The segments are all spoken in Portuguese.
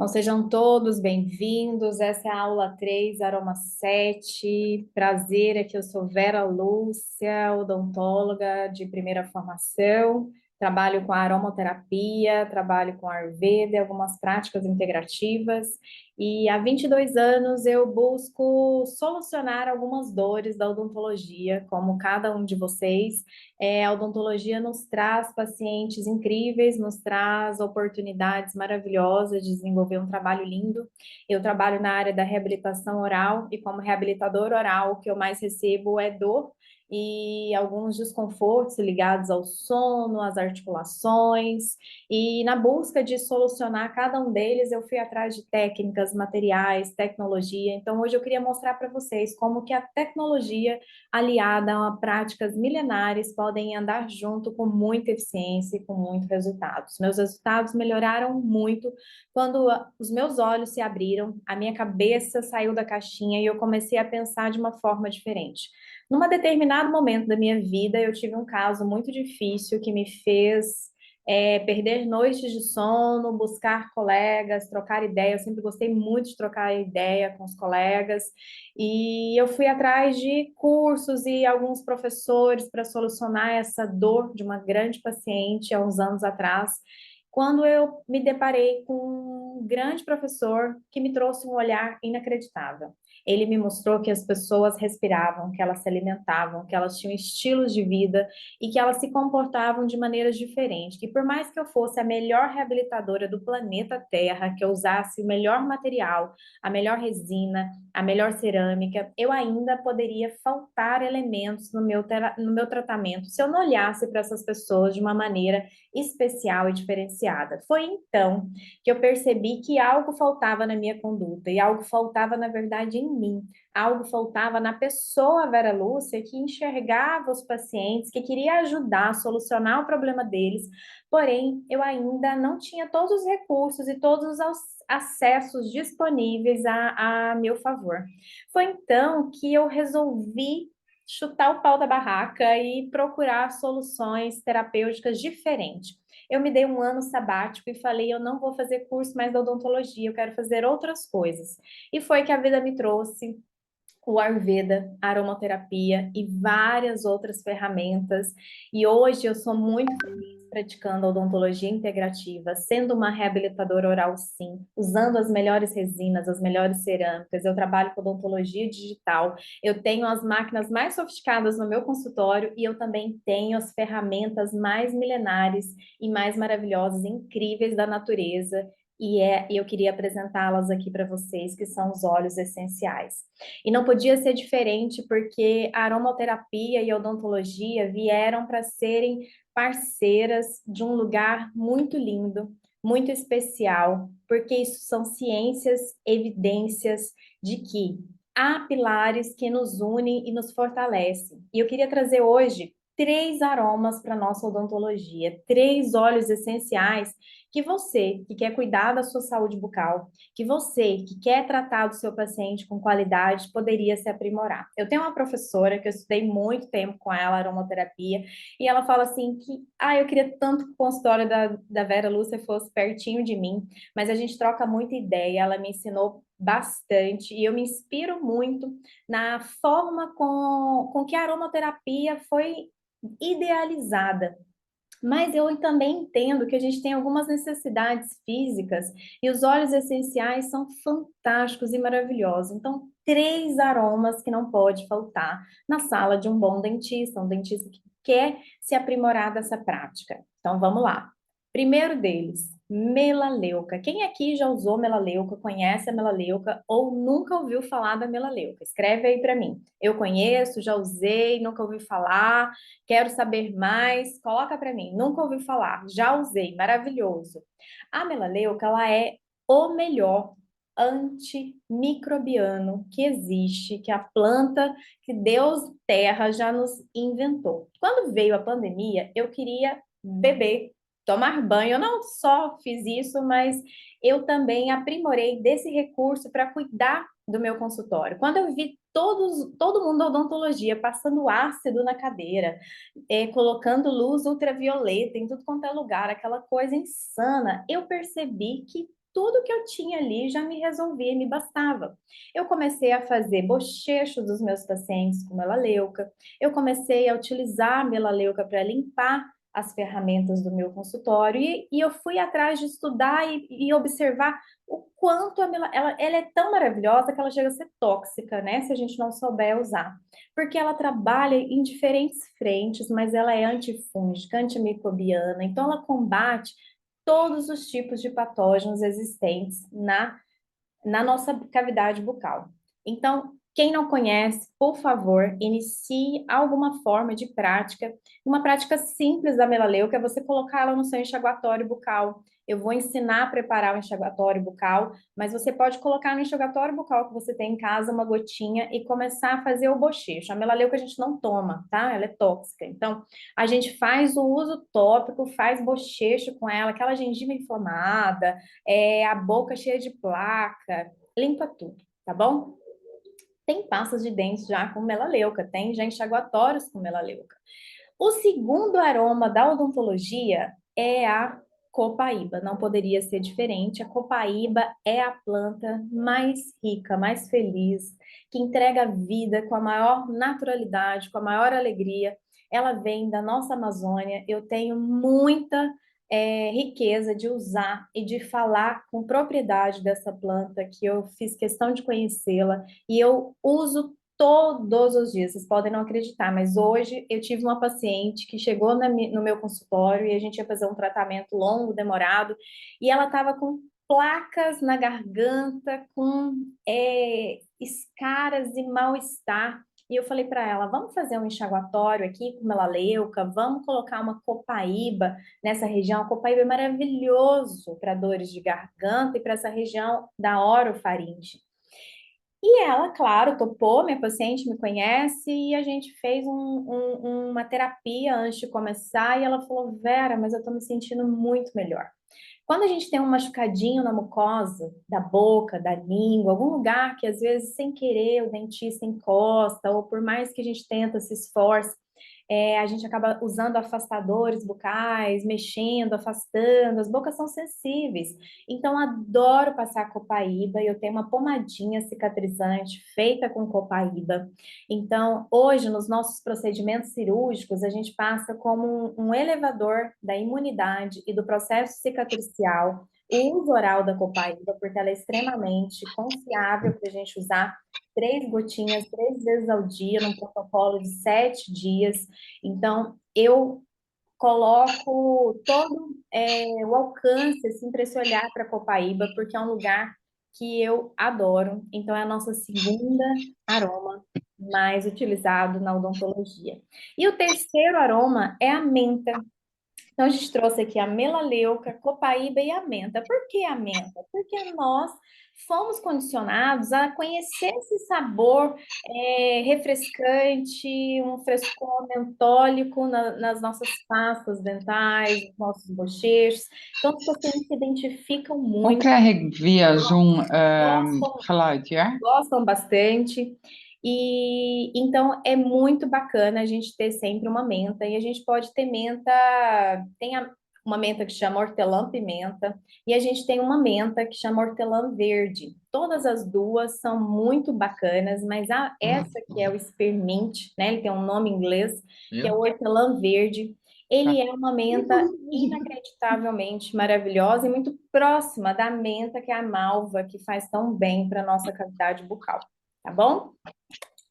Bom, sejam todos bem-vindos. Essa é a aula 3, aroma 7. Prazer, aqui eu sou Vera Lúcia, odontóloga de primeira formação. Trabalho com aromaterapia, trabalho com Ayurveda, e algumas práticas integrativas. E há 22 anos eu busco solucionar algumas dores da odontologia, como cada um de vocês. A odontologia nos traz pacientes incríveis, nos traz oportunidades maravilhosas de desenvolver um trabalho lindo. Eu trabalho na área da reabilitação oral e como reabilitador oral, o que eu mais recebo é dor e alguns desconfortos ligados ao sono, às articulações. E na busca de solucionar cada um deles, eu fui atrás de técnicas, materiais, tecnologia. Então, hoje eu queria mostrar para vocês como que a tecnologia aliada a práticas milenares, podem andar junto com muita eficiência e com muito resultado. Os meus resultados melhoraram muito quando os meus olhos se abriram, a minha cabeça saiu da caixinha e eu comecei a pensar de uma forma diferente. Num determinado momento da minha vida, eu tive um caso muito difícil que me fez perder noites de sono, buscar colegas, trocar ideia. Eu sempre gostei muito de trocar ideia com os colegas. E eu fui atrás de cursos e alguns professores para solucionar essa dor de uma grande paciente há uns anos atrás, quando eu me deparei com um grande professor que me trouxe um olhar inacreditável. Ele me mostrou que as pessoas respiravam, que elas se alimentavam, que elas tinham estilos de vida e que elas se comportavam de maneiras diferentes, que por mais que eu fosse a melhor reabilitadora do planeta Terra, que eu usasse o melhor material, a melhor resina, a melhor cerâmica, eu ainda poderia faltar elementos no meu tratamento se eu não olhasse para essas pessoas de uma maneira especial e diferenciada. Foi então que eu percebi que algo faltava na minha conduta e algo faltava, na verdade, em mim. Algo faltava na pessoa Vera Lúcia que enxergava os pacientes, que queria ajudar a solucionar o problema deles, porém eu ainda não tinha todos os recursos e todos os acessos disponíveis a meu favor. Foi então que eu resolvi chutar o pau da barraca e procurar soluções terapêuticas diferentes. Eu me dei um ano sabático e falei, eu não vou fazer curso mais da odontologia, eu quero fazer outras coisas. E foi que a vida me trouxe o Ayurveda, a aromaterapia e várias outras ferramentas. E hoje eu sou muito feliz praticando a odontologia integrativa, sendo uma reabilitadora oral, sim, usando as melhores resinas, as melhores cerâmicas. Eu trabalho com odontologia digital. Eu tenho as máquinas mais sofisticadas no meu consultório e eu também tenho as ferramentas mais milenares e mais maravilhosas, incríveis da natureza. Eu queria apresentá-las aqui para vocês, que são os óleos essenciais. E não podia ser diferente porque a aromaterapia e a odontologia vieram para serem parceiras de um lugar muito lindo, muito especial, porque isso são ciências, evidências de que há pilares que nos unem e nos fortalecem. E eu queria trazer hoje três aromas para a nossa odontologia, três óleos essenciais que você, que quer cuidar da sua saúde bucal, que você, que quer tratar do seu paciente com qualidade, poderia se aprimorar. Eu tenho uma professora que eu estudei muito tempo com ela, aromaterapia, e ela fala assim que, eu queria tanto que o consultório da Vera Lúcia fosse pertinho de mim, mas a gente troca muita ideia, ela me ensinou bastante, e eu me inspiro muito na forma com que a aromaterapia foi idealizada. Mas eu também entendo que a gente tem algumas necessidades físicas e os óleos essenciais são fantásticos e maravilhosos. Então, três aromas que não pode faltar na sala de um bom dentista, um dentista que quer se aprimorar dessa prática. Então, vamos lá. Primeiro deles, melaleuca. Quem aqui já usou melaleuca, conhece a melaleuca ou nunca ouviu falar da melaleuca? Escreve aí para mim. Eu conheço, já usei, nunca ouvi falar. Quero saber mais, coloca para mim. Nunca ouvi falar, já usei, maravilhoso. A melaleuca, ela é o melhor antimicrobiano que existe, que a planta que Deus terra já nos inventou. Quando veio a pandemia, eu queria beber, tomar banho. Eu não só fiz isso, mas eu também aprimorei desse recurso para cuidar do meu consultório. Quando eu vi todo mundo da odontologia passando ácido na cadeira, colocando luz ultravioleta em tudo quanto é lugar, aquela coisa insana, eu percebi que tudo que eu tinha ali já me resolvia e me bastava. Eu comecei a fazer bochechos dos meus pacientes com melaleuca, eu comecei a utilizar a melaleuca para limpar as ferramentas do meu consultório e eu fui atrás de estudar e observar o quanto ela é tão maravilhosa que ela chega a ser tóxica, né? Se a gente não souber usar. Porque ela trabalha em diferentes frentes, mas ela é antifúngica, antimicrobiana, então ela combate todos os tipos de patógenos existentes na nossa cavidade bucal. Então, quem não conhece, por favor, inicie alguma forma de prática. Uma prática simples da melaleuca é você colocar ela no seu enxaguatório bucal. Eu vou ensinar a preparar o enxaguatório bucal, mas você pode colocar no enxaguatório bucal que você tem em casa uma gotinha e começar a fazer o bochecho. A melaleuca a gente não toma, tá? Ela é tóxica. Então, a gente faz o uso tópico, faz bochecho com ela, aquela gengiva inflamada, a boca cheia de placa, limpa tudo, tá bom? Tem pastas de dentes já com melaleuca, tem já enxaguatórios com melaleuca. O segundo aroma da odontologia é a copaíba, não poderia ser diferente. A copaíba é a planta mais rica, mais feliz, que entrega vida com a maior naturalidade, com a maior alegria. Ela vem da nossa Amazônia. Eu tenho muita riqueza de usar e de falar com propriedade dessa planta, que eu fiz questão de conhecê-la e eu uso todos os dias. Vocês podem não acreditar, mas hoje eu tive uma paciente que chegou no meu consultório e a gente ia fazer um tratamento longo, demorado, e ela estava com placas na garganta, com escaras e mal-estar. E eu falei para ela, vamos fazer um enxaguatório aqui com melaleuca, vamos colocar uma copaíba nessa região. A copaíba é maravilhoso para dores de garganta e para essa região da orofaringe. E ela, claro, topou, minha paciente me conhece, e a gente fez uma terapia antes de começar, e ela falou, Vera, mas eu tô me sentindo muito melhor. Quando a gente tem um machucadinho na mucosa, da boca, da língua, algum lugar que às vezes sem querer o dentista encosta, ou por mais que a gente tenta, se esforce, a gente acaba usando afastadores bucais, mexendo, afastando, as bocas são sensíveis. Então, adoro passar copaíba, e eu tenho uma pomadinha cicatrizante feita com copaíba. Então, hoje, nos nossos procedimentos cirúrgicos, a gente passa como um elevador da imunidade e do processo cicatricial, o uso oral da copaíba, porque ela é extremamente confiável para a gente usar 3 gotinhas, 3 vezes ao dia, num protocolo de 7 dias. Então, eu coloco todo o alcance, assim, para esse olhar para Copaíba, porque é um lugar que eu adoro. Então, é a nossa segunda aroma mais utilizado na odontologia. E o terceiro aroma é a menta. Então, a gente trouxe aqui a melaleuca, copaíba e a menta. Por que a menta? Porque nós fomos condicionados a conhecer esse sabor refrescante, um frescor mentólico nas nossas pastas dentais, nos nossos bochechos. Então, os pacientes se identificam Hoe muito, krijg ik via Zoom gostam geluid, ja? gostam bastante. E então é muito bacana a gente ter sempre uma menta. E a gente pode ter menta, uma menta que chama hortelã-pimenta, e a gente tem uma menta que chama hortelã-verde. Todas as duas são muito bacanas, mas essa que é o spearmint, né? Ele tem um nome em inglês, que é o hortelã-verde. Ele é uma menta inacreditavelmente maravilhosa e muito próxima da menta, que é a malva, que faz tão bem para a nossa cavidade bucal, tá bom?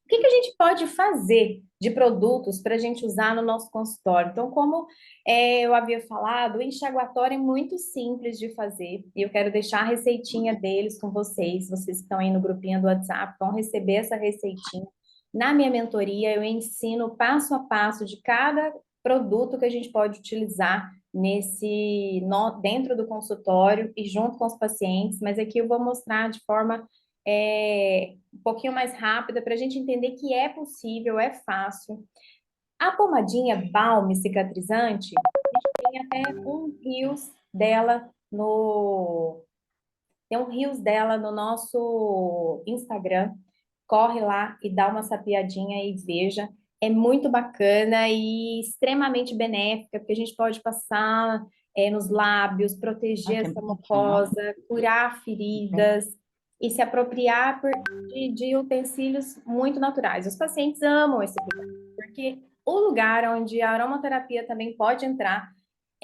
O que a gente pode fazer de produtos para a gente usar no nosso consultório? Então, como eu havia falado, o enxaguatório é muito simples de fazer, e eu quero deixar a receitinha deles com vocês. Vocês que estão aí no grupinho do WhatsApp vão receber essa receitinha. Na minha mentoria, eu ensino passo a passo de cada produto que a gente pode utilizar dentro do consultório e junto com os pacientes, mas aqui eu vou mostrar de forma um pouquinho mais rápida para a gente entender que é possível, é fácil. A pomadinha Balm cicatrizante, a gente tem até no um reels dela no nosso Instagram. Corre lá e dá uma sapiadinha e veja. É muito bacana e extremamente benéfica, porque a gente pode passar nos lábios, Ai, proteger que essa bonitinho. mucosa, curar Sim. feridas e se apropriar de utensílios muito naturais. Os pacientes amam esse cuidado, porque o lugar onde a aromaterapia também pode entrar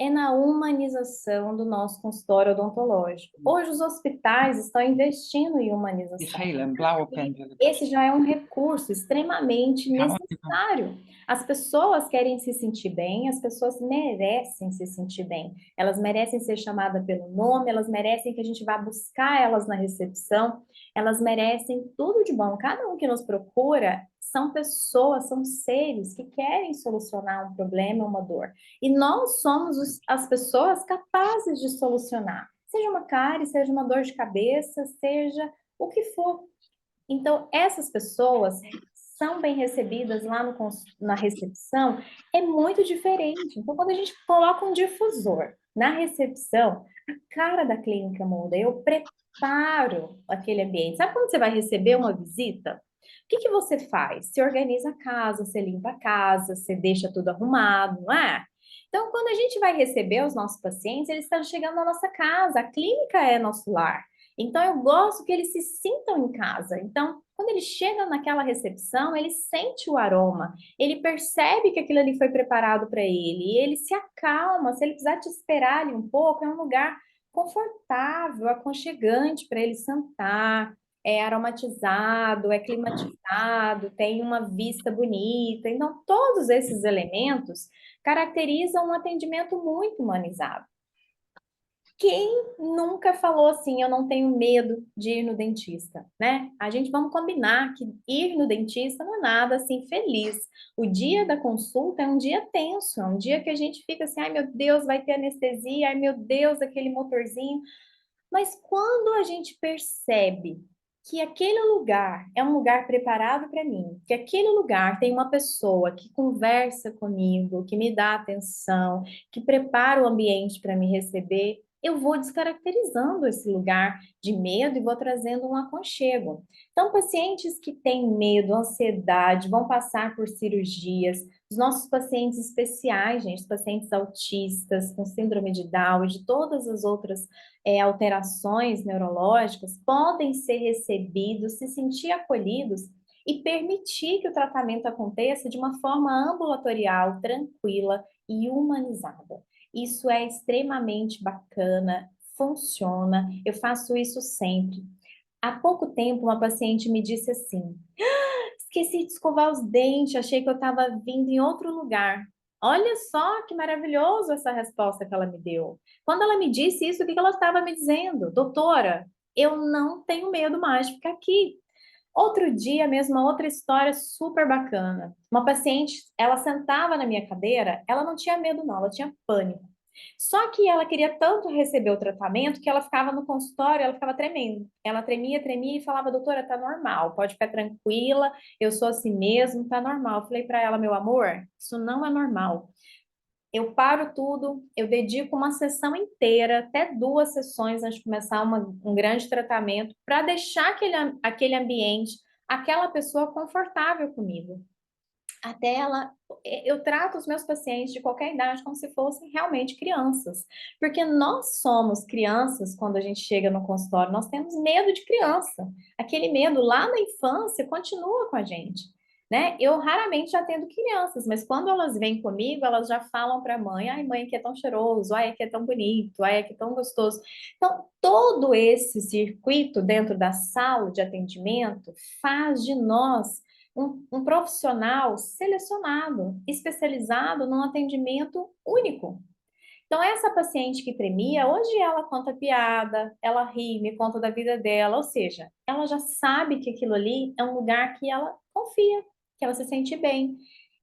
é na humanização do nosso consultório odontológico. Hoje os hospitais estão investindo em Die humanização. gele, blauwe E pen wil ik esse já é alsjeblieft. um recurso extremamente Ja, want die van- necessário. As pessoas querem se sentir bem, as pessoas merecem se sentir bem. Elas merecem ser chamadas pelo nome, elas merecem que a gente vá buscar elas na recepção, elas merecem tudo de bom. Cada um que nos procura são pessoas, são seres que querem solucionar um problema, uma dor. E nós somos as pessoas capazes de solucionar. Seja uma cárie, seja uma dor de cabeça, seja o que for. Então, essas pessoas são bem recebidas lá na recepção, é muito diferente. Então, quando a gente coloca um difusor na recepção, a cara da clínica muda. Eu preparo aquele ambiente. Sabe quando você vai receber uma visita? O que que você faz? Você organiza a casa, você limpa a casa, você deixa tudo arrumado, não é? Então, quando a gente vai receber os nossos pacientes, eles estão chegando na nossa casa, a clínica é nosso lar. Então, eu gosto que eles se sintam em casa. Então, quando ele chega naquela recepção, ele sente o aroma, ele percebe que aquilo ali foi preparado para ele, e ele se acalma. Se ele precisar te esperar ali um pouco, é um lugar confortável, aconchegante para ele sentar, é aromatizado, é climatizado, tem uma vista bonita. Então, todos esses elementos caracterizam um atendimento muito humanizado. Quem nunca falou assim, eu não tenho medo de ir no dentista, né? A gente vamos combinar que ir no dentista não é nada assim feliz. O dia da consulta é um dia tenso, é um dia que a gente fica assim, ai meu Deus, vai ter anestesia, ai meu Deus, aquele motorzinho. Mas quando a gente percebe que aquele lugar é um lugar preparado para mim, que aquele lugar tem uma pessoa que conversa comigo, que me dá atenção, que prepara o ambiente para me receber, eu vou descaracterizando esse lugar de medo e vou trazendo um aconchego. Então, pacientes que têm medo, ansiedade, vão passar por cirurgias, os nossos pacientes especiais, gente, os pacientes autistas, com síndrome de Down e de todas as outras alterações neurológicas podem ser recebidos, se sentir acolhidos e permitir que o tratamento aconteça de uma forma ambulatorial, tranquila e humanizada. Isso é extremamente bacana, funciona, eu faço isso sempre. Há pouco tempo, uma paciente me disse assim: esqueci de escovar os dentes, achei que eu estava vindo em outro lugar. Olha só que maravilhoso essa resposta que ela me deu. Quando ela me disse isso, o que que ela estava me dizendo? Doutora, eu não tenho medo mais de ficar aqui. Outro dia mesmo, uma outra história super bacana. Uma paciente, ela sentava na minha cadeira, ela não tinha medo não, ela tinha pânico. Só que ela queria tanto receber o tratamento que ela ficava no consultório, ela ficava tremendo. Ela tremia, tremia e falava: doutora, tá normal, pode ficar tranquila, eu sou assim mesmo, tá normal. Eu falei para ela: meu amor, isso não é normal. Eu paro tudo, eu dedico uma sessão inteira, até duas sessões antes de começar um grande tratamento, para deixar aquele ambiente, aquela pessoa confortável comigo. Até ela, eu trato os meus pacientes de qualquer idade como se fossem realmente crianças, porque nós somos crianças quando a gente chega no consultório, nós temos medo de criança. Aquele medo lá na infância continua com a gente, né? Eu raramente atendo crianças, mas quando elas vêm comigo, elas já falam para a mãe: ai, mãe, aqui é tão cheiroso, ai, aqui é tão bonito, ai, aqui é tão gostoso. Então, todo esse circuito dentro da sala de atendimento faz de nós um profissional selecionado, especializado num atendimento único. Então, essa paciente que tremia, hoje ela conta piada, ela ri, me conta da vida dela, ou seja, ela já sabe que aquilo ali é um lugar que ela confia, que ela se sente bem.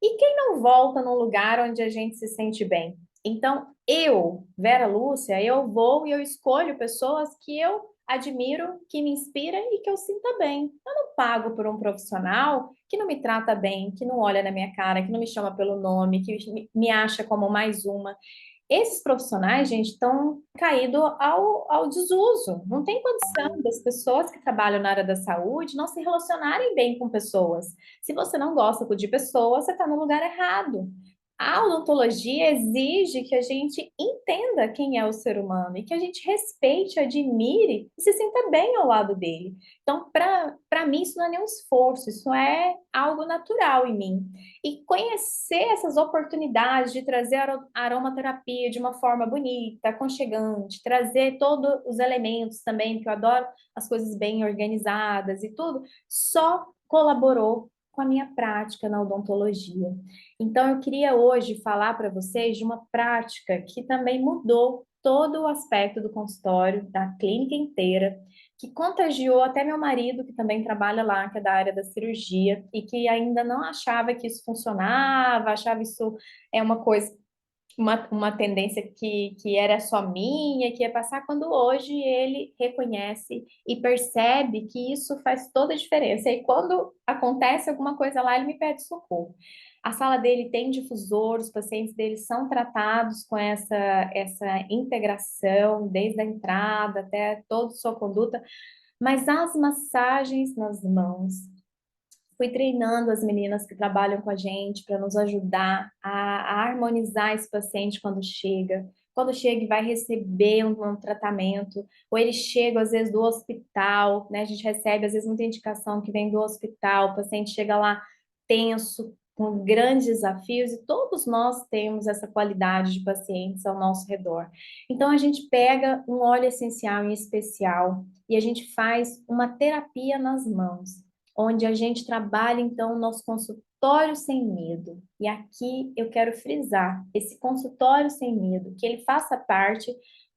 E quem não volta num lugar onde a gente se sente bem? Então, eu, Vera Lúcia, eu vou e eu escolho pessoas que eu admiro, que me inspira e que eu sinta bem. Eu não pago por um profissional que não me trata bem, que não olha na minha cara, que não me chama pelo nome, que me acha como mais uma. Esses profissionais, gente, estão caídos ao desuso. Não tem condição das pessoas que trabalham na área da saúde não se relacionarem bem com pessoas. Se você não gosta de pessoas, você está no lugar errado. A odontologia exige que a gente entenda quem é o ser humano e que a gente respeite, admire e se sinta bem ao lado dele. Então, para mim, isso não é nenhum esforço, isso é algo natural em mim. E conhecer essas oportunidades de trazer a aromaterapia de uma forma bonita, aconchegante, trazer todos os elementos também, que eu adoro as coisas bem organizadas e tudo, só colaborou com a minha prática na odontologia. Então, eu queria hoje falar para vocês de uma prática que também mudou todo o aspecto do consultório, da clínica inteira, que contagiou até meu marido, que também trabalha lá, que é da área da cirurgia, e que ainda não achava que isso funcionava, achava isso uma coisa, uma tendência que era só minha, que ia passar, quando hoje ele reconhece e percebe que isso faz toda a diferença. E quando acontece alguma coisa lá, ele me pede socorro. A sala dele tem difusor, os pacientes dele são tratados com essa integração, desde a entrada até toda a sua conduta, mas as massagens nas mãos, fui treinando as meninas que trabalham com a gente para nos ajudar a harmonizar esse paciente quando chega. Quando chega e vai receber um tratamento, ou ele chega às vezes do hospital, né? A gente recebe às vezes muita indicação que vem do hospital, o paciente chega lá tenso, com grandes desafios, e todos nós temos essa qualidade de pacientes ao nosso redor. Então a gente pega um óleo essencial em especial e a gente faz uma terapia nas mãos, onde a gente trabalha, então, o nosso consultório sem medo. E aqui eu quero frisar esse consultório sem medo, que ele faça parte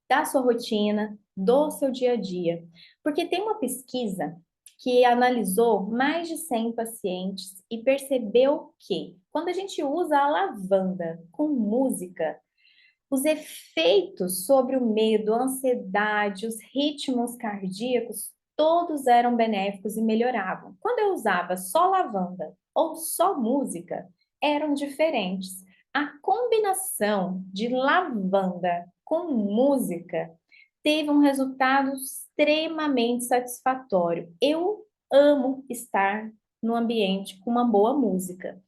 da sua rotina, do seu dia a dia. Porque tem uma pesquisa que analisou mais de 100 pacientes e percebeu que, quando a gente usa a lavanda com música, os efeitos sobre o medo, a ansiedade, os ritmos cardíacos, todos eram benéficos e melhoravam. Quando eu usava só lavanda ou só música, eram diferentes. A combinação de lavanda com música teve um resultado extremamente satisfatório. Eu amo estar no ambiente com uma boa música.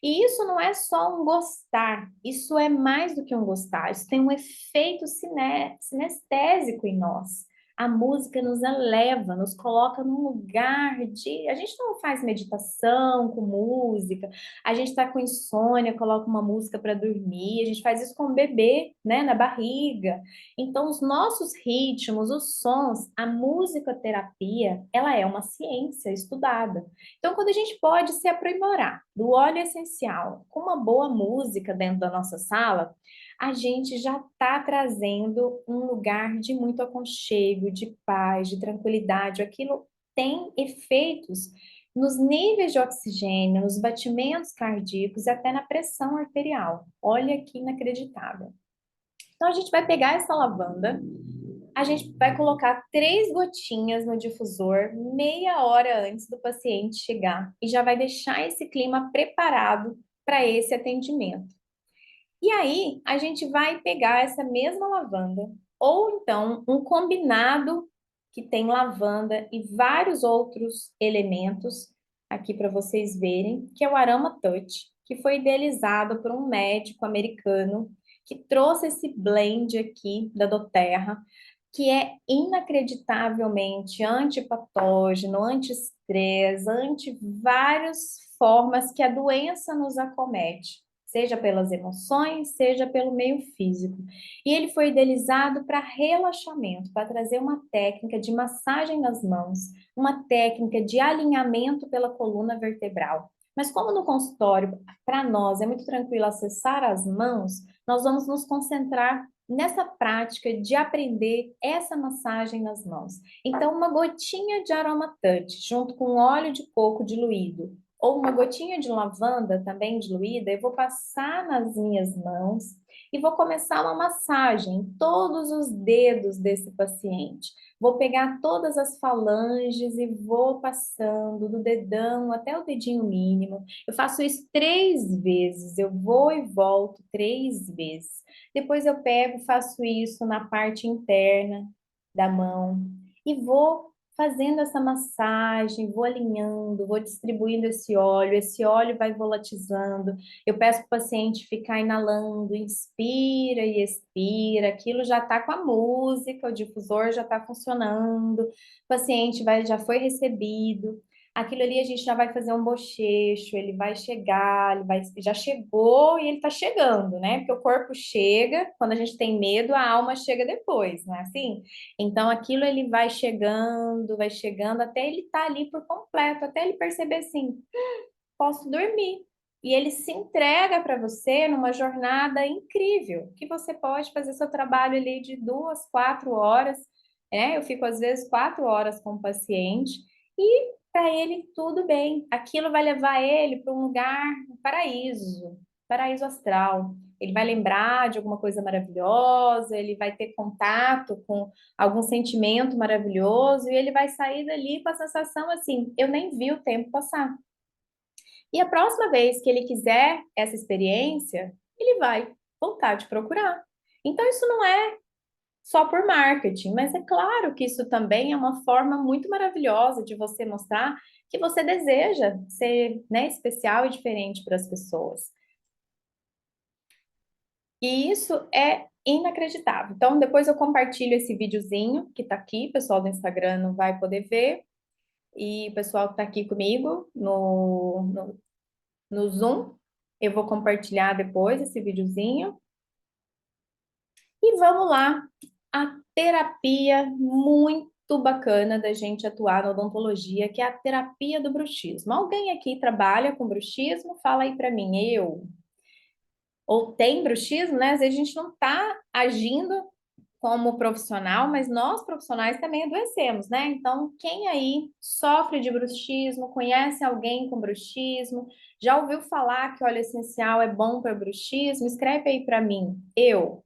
E isso não é só um gostar, isso é mais do que um gostar, isso tem um efeito sinestésico em nós. A música nos eleva, nos coloca num lugar de. A gente não faz meditação com música, a gente está com insônia, coloca uma música para dormir, a gente faz isso com o bebê, né, na barriga. Então, os nossos ritmos, os sons, a musicoterapia, ela é uma ciência estudada. Então, quando a gente pode se aprimorar do óleo essencial com uma boa música dentro da nossa sala, a gente já está trazendo um lugar de muito aconchego, de paz, de tranquilidade. Aquilo tem efeitos nos níveis de oxigênio, nos batimentos cardíacos e até na pressão arterial. Olha que inacreditável. Então, a gente vai pegar essa lavanda, a gente vai colocar 3 gotinhas no difusor meia hora antes do paciente chegar e já vai deixar esse clima preparado para esse atendimento. E aí, a gente vai pegar essa mesma lavanda, ou então um combinado que tem lavanda e vários outros elementos, aqui para vocês verem, que é o Aroma Touch, que foi idealizado por um médico americano que trouxe esse blend aqui da doTERRA, que é inacreditavelmente antipatógeno, anti-estresse, anti várias formas que a doença nos acomete, seja pelas emoções, seja pelo meio físico. E ele foi idealizado para relaxamento, para trazer uma técnica de massagem nas mãos, uma técnica de alinhamento pela coluna vertebral. Mas como no consultório, para nós é muito tranquilo acessar as mãos, nós vamos nos concentrar nessa prática de aprender essa massagem nas mãos. Então, uma gotinha de Aroma Touch junto com óleo de coco diluído ou uma gotinha de lavanda também diluída, eu vou passar nas minhas mãos e vou começar uma massagem em todos os dedos desse paciente. Vou pegar todas as falanges e vou passando do dedão até o dedinho mínimo. Eu faço isso 3 vezes, eu vou e volto 3 vezes. Depois eu pego, faço isso na parte interna da mão e vou fazendo essa massagem, vou alinhando, vou distribuindo esse óleo vai volatizando. Eu peço para o paciente ficar inalando, inspira e expira, aquilo já está com a música, o difusor já está funcionando, o paciente já foi recebido. Aquilo ali a gente já vai fazer um bochecho, ele vai chegar, já chegou e ele está chegando, né? Porque o corpo chega, quando a gente tem medo, a alma chega depois, não é assim? Então aquilo ele vai chegando até ele estar ali por completo, até ele perceber assim, posso dormir. E ele se entrega para você numa jornada incrível, que você pode fazer seu trabalho ali de 2, 4 horas, né? Eu fico às vezes 4 horas com o paciente e para ele tudo bem. Aquilo vai levar ele para um lugar, um paraíso, paraíso astral. Ele vai lembrar de alguma coisa maravilhosa, ele vai ter contato com algum sentimento maravilhoso e ele vai sair dali com a sensação assim, eu nem vi o tempo passar. E a próxima vez que ele quiser essa experiência, ele vai voltar a te procurar. Então, isso não é só por marketing, mas é claro que isso também é uma forma muito maravilhosa de você mostrar que você deseja ser, né, especial e diferente para as pessoas. E isso é inacreditável. Então, depois eu compartilho esse videozinho que está aqui, o pessoal do Instagram não vai poder ver, e o pessoal que está aqui comigo no Zoom. Eu vou compartilhar depois esse videozinho. E vamos lá. A terapia muito bacana da gente atuar na odontologia, que é a terapia do bruxismo. Alguém aqui trabalha com bruxismo? Fala aí para mim, eu. Ou tem bruxismo, né? Às vezes a gente não está agindo como profissional, mas nós profissionais também adoecemos, né? Então, quem aí sofre de bruxismo, conhece alguém com bruxismo, já ouviu falar que óleo essencial é bom para bruxismo? Escreve aí para mim. Eu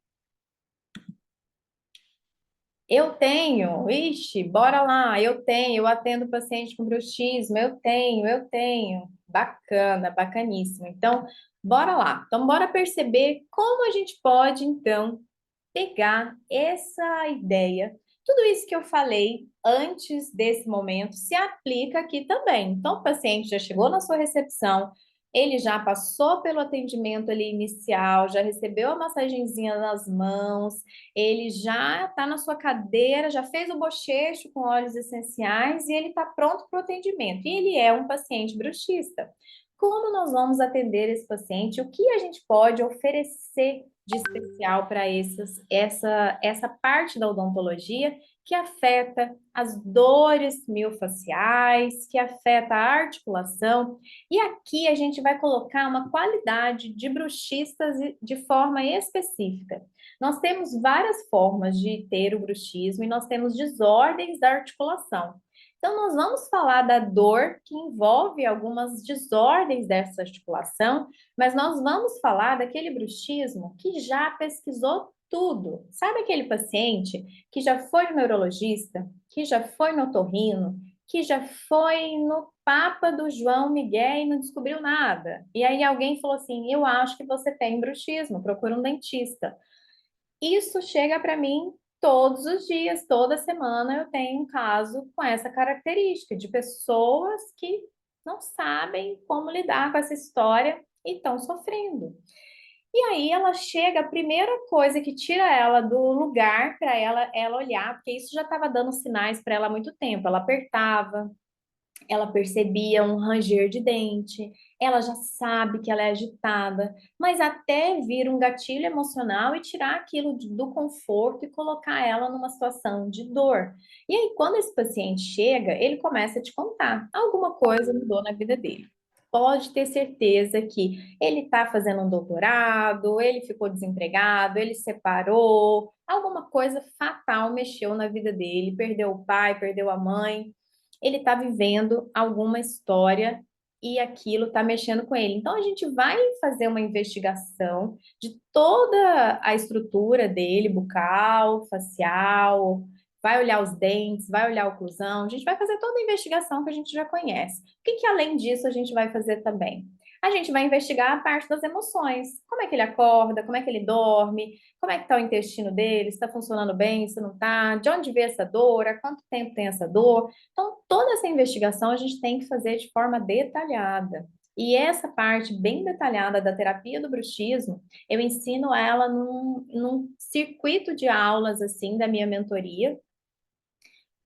tenho, ixi, bora lá, eu tenho, eu atendo paciente com bruxismo, eu tenho. Bacana, bacaníssimo. Então, bora lá. Então, bora perceber como a gente pode, então, pegar essa ideia. Tudo isso que eu falei antes desse momento se aplica aqui também. Então, o paciente já chegou na sua recepção, ele já passou pelo atendimento ali inicial, já recebeu a massagenzinha nas mãos, ele já está na sua cadeira, já fez o bochecho com óleos essenciais e ele está pronto para o atendimento. E ele é um paciente bruxista. Como nós vamos atender esse paciente? O que a gente pode oferecer de especial para essa parte da odontologia que afeta as dores miofasciais, que afeta a articulação. E aqui a gente vai colocar uma qualidade de bruxistas de forma específica. Nós temos várias formas de ter o bruxismo e nós temos desordens da articulação. Então, nós vamos falar da dor que envolve algumas desordens dessa articulação, mas nós vamos falar daquele bruxismo que já pesquisou tudo. Sabe aquele paciente que já foi no neurologista, que já foi no otorrino, que já foi no Papa do João Miguel e não descobriu nada? E aí alguém falou assim: eu acho que você tem bruxismo, procura um dentista. Isso chega para mim todos os dias, toda semana eu tenho um caso com essa característica de pessoas que não sabem como lidar com essa história e estão sofrendo. E aí ela chega, a primeira coisa que tira ela do lugar para ela olhar, porque isso já estava dando sinais para ela há muito tempo. Ela apertava, ela percebia um ranger de dente, ela já sabe que ela é agitada, mas até vir um gatilho emocional e tirar aquilo do conforto e colocar ela numa situação de dor. E aí, quando esse paciente chega, ele começa a te contar, alguma coisa mudou na vida dele. Pode ter certeza que ele está fazendo um doutorado, ele ficou desempregado, ele separou, alguma coisa fatal mexeu na vida dele, perdeu o pai, perdeu a mãe, ele está vivendo alguma história e aquilo está mexendo com ele. Então, a gente vai fazer uma investigação de toda a estrutura dele, bucal, facial, vai olhar os dentes, vai olhar a oclusão, a gente vai fazer toda a investigação que a gente já conhece. O que além disso a gente vai fazer também? A gente vai investigar a parte das emoções. Como é que ele acorda, como é que ele dorme, como é que está o intestino dele, se está funcionando bem, se não está, de onde veio essa dor, há quanto tempo tem essa dor. Então, toda essa investigação a gente tem que fazer de forma detalhada. E essa parte bem detalhada da terapia do bruxismo, eu ensino ela num circuito de aulas, assim, da minha mentoria,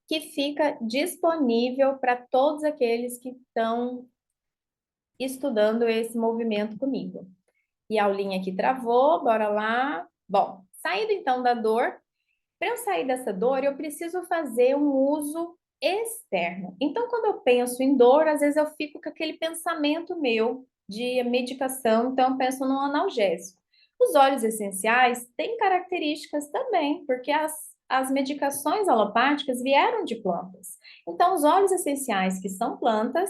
que fica disponível para todos aqueles que estão estudando esse movimento comigo. E a aulinha aqui travou, bora lá. Bom, saído então da dor, para eu sair dessa dor, eu preciso fazer um uso externo. Então, quando eu penso em dor, às vezes eu fico com aquele pensamento meu de medicação, então eu penso num analgésico. Os óleos essenciais têm características também, porque as medicações alopáticas vieram de plantas. Então, os óleos essenciais, que são plantas,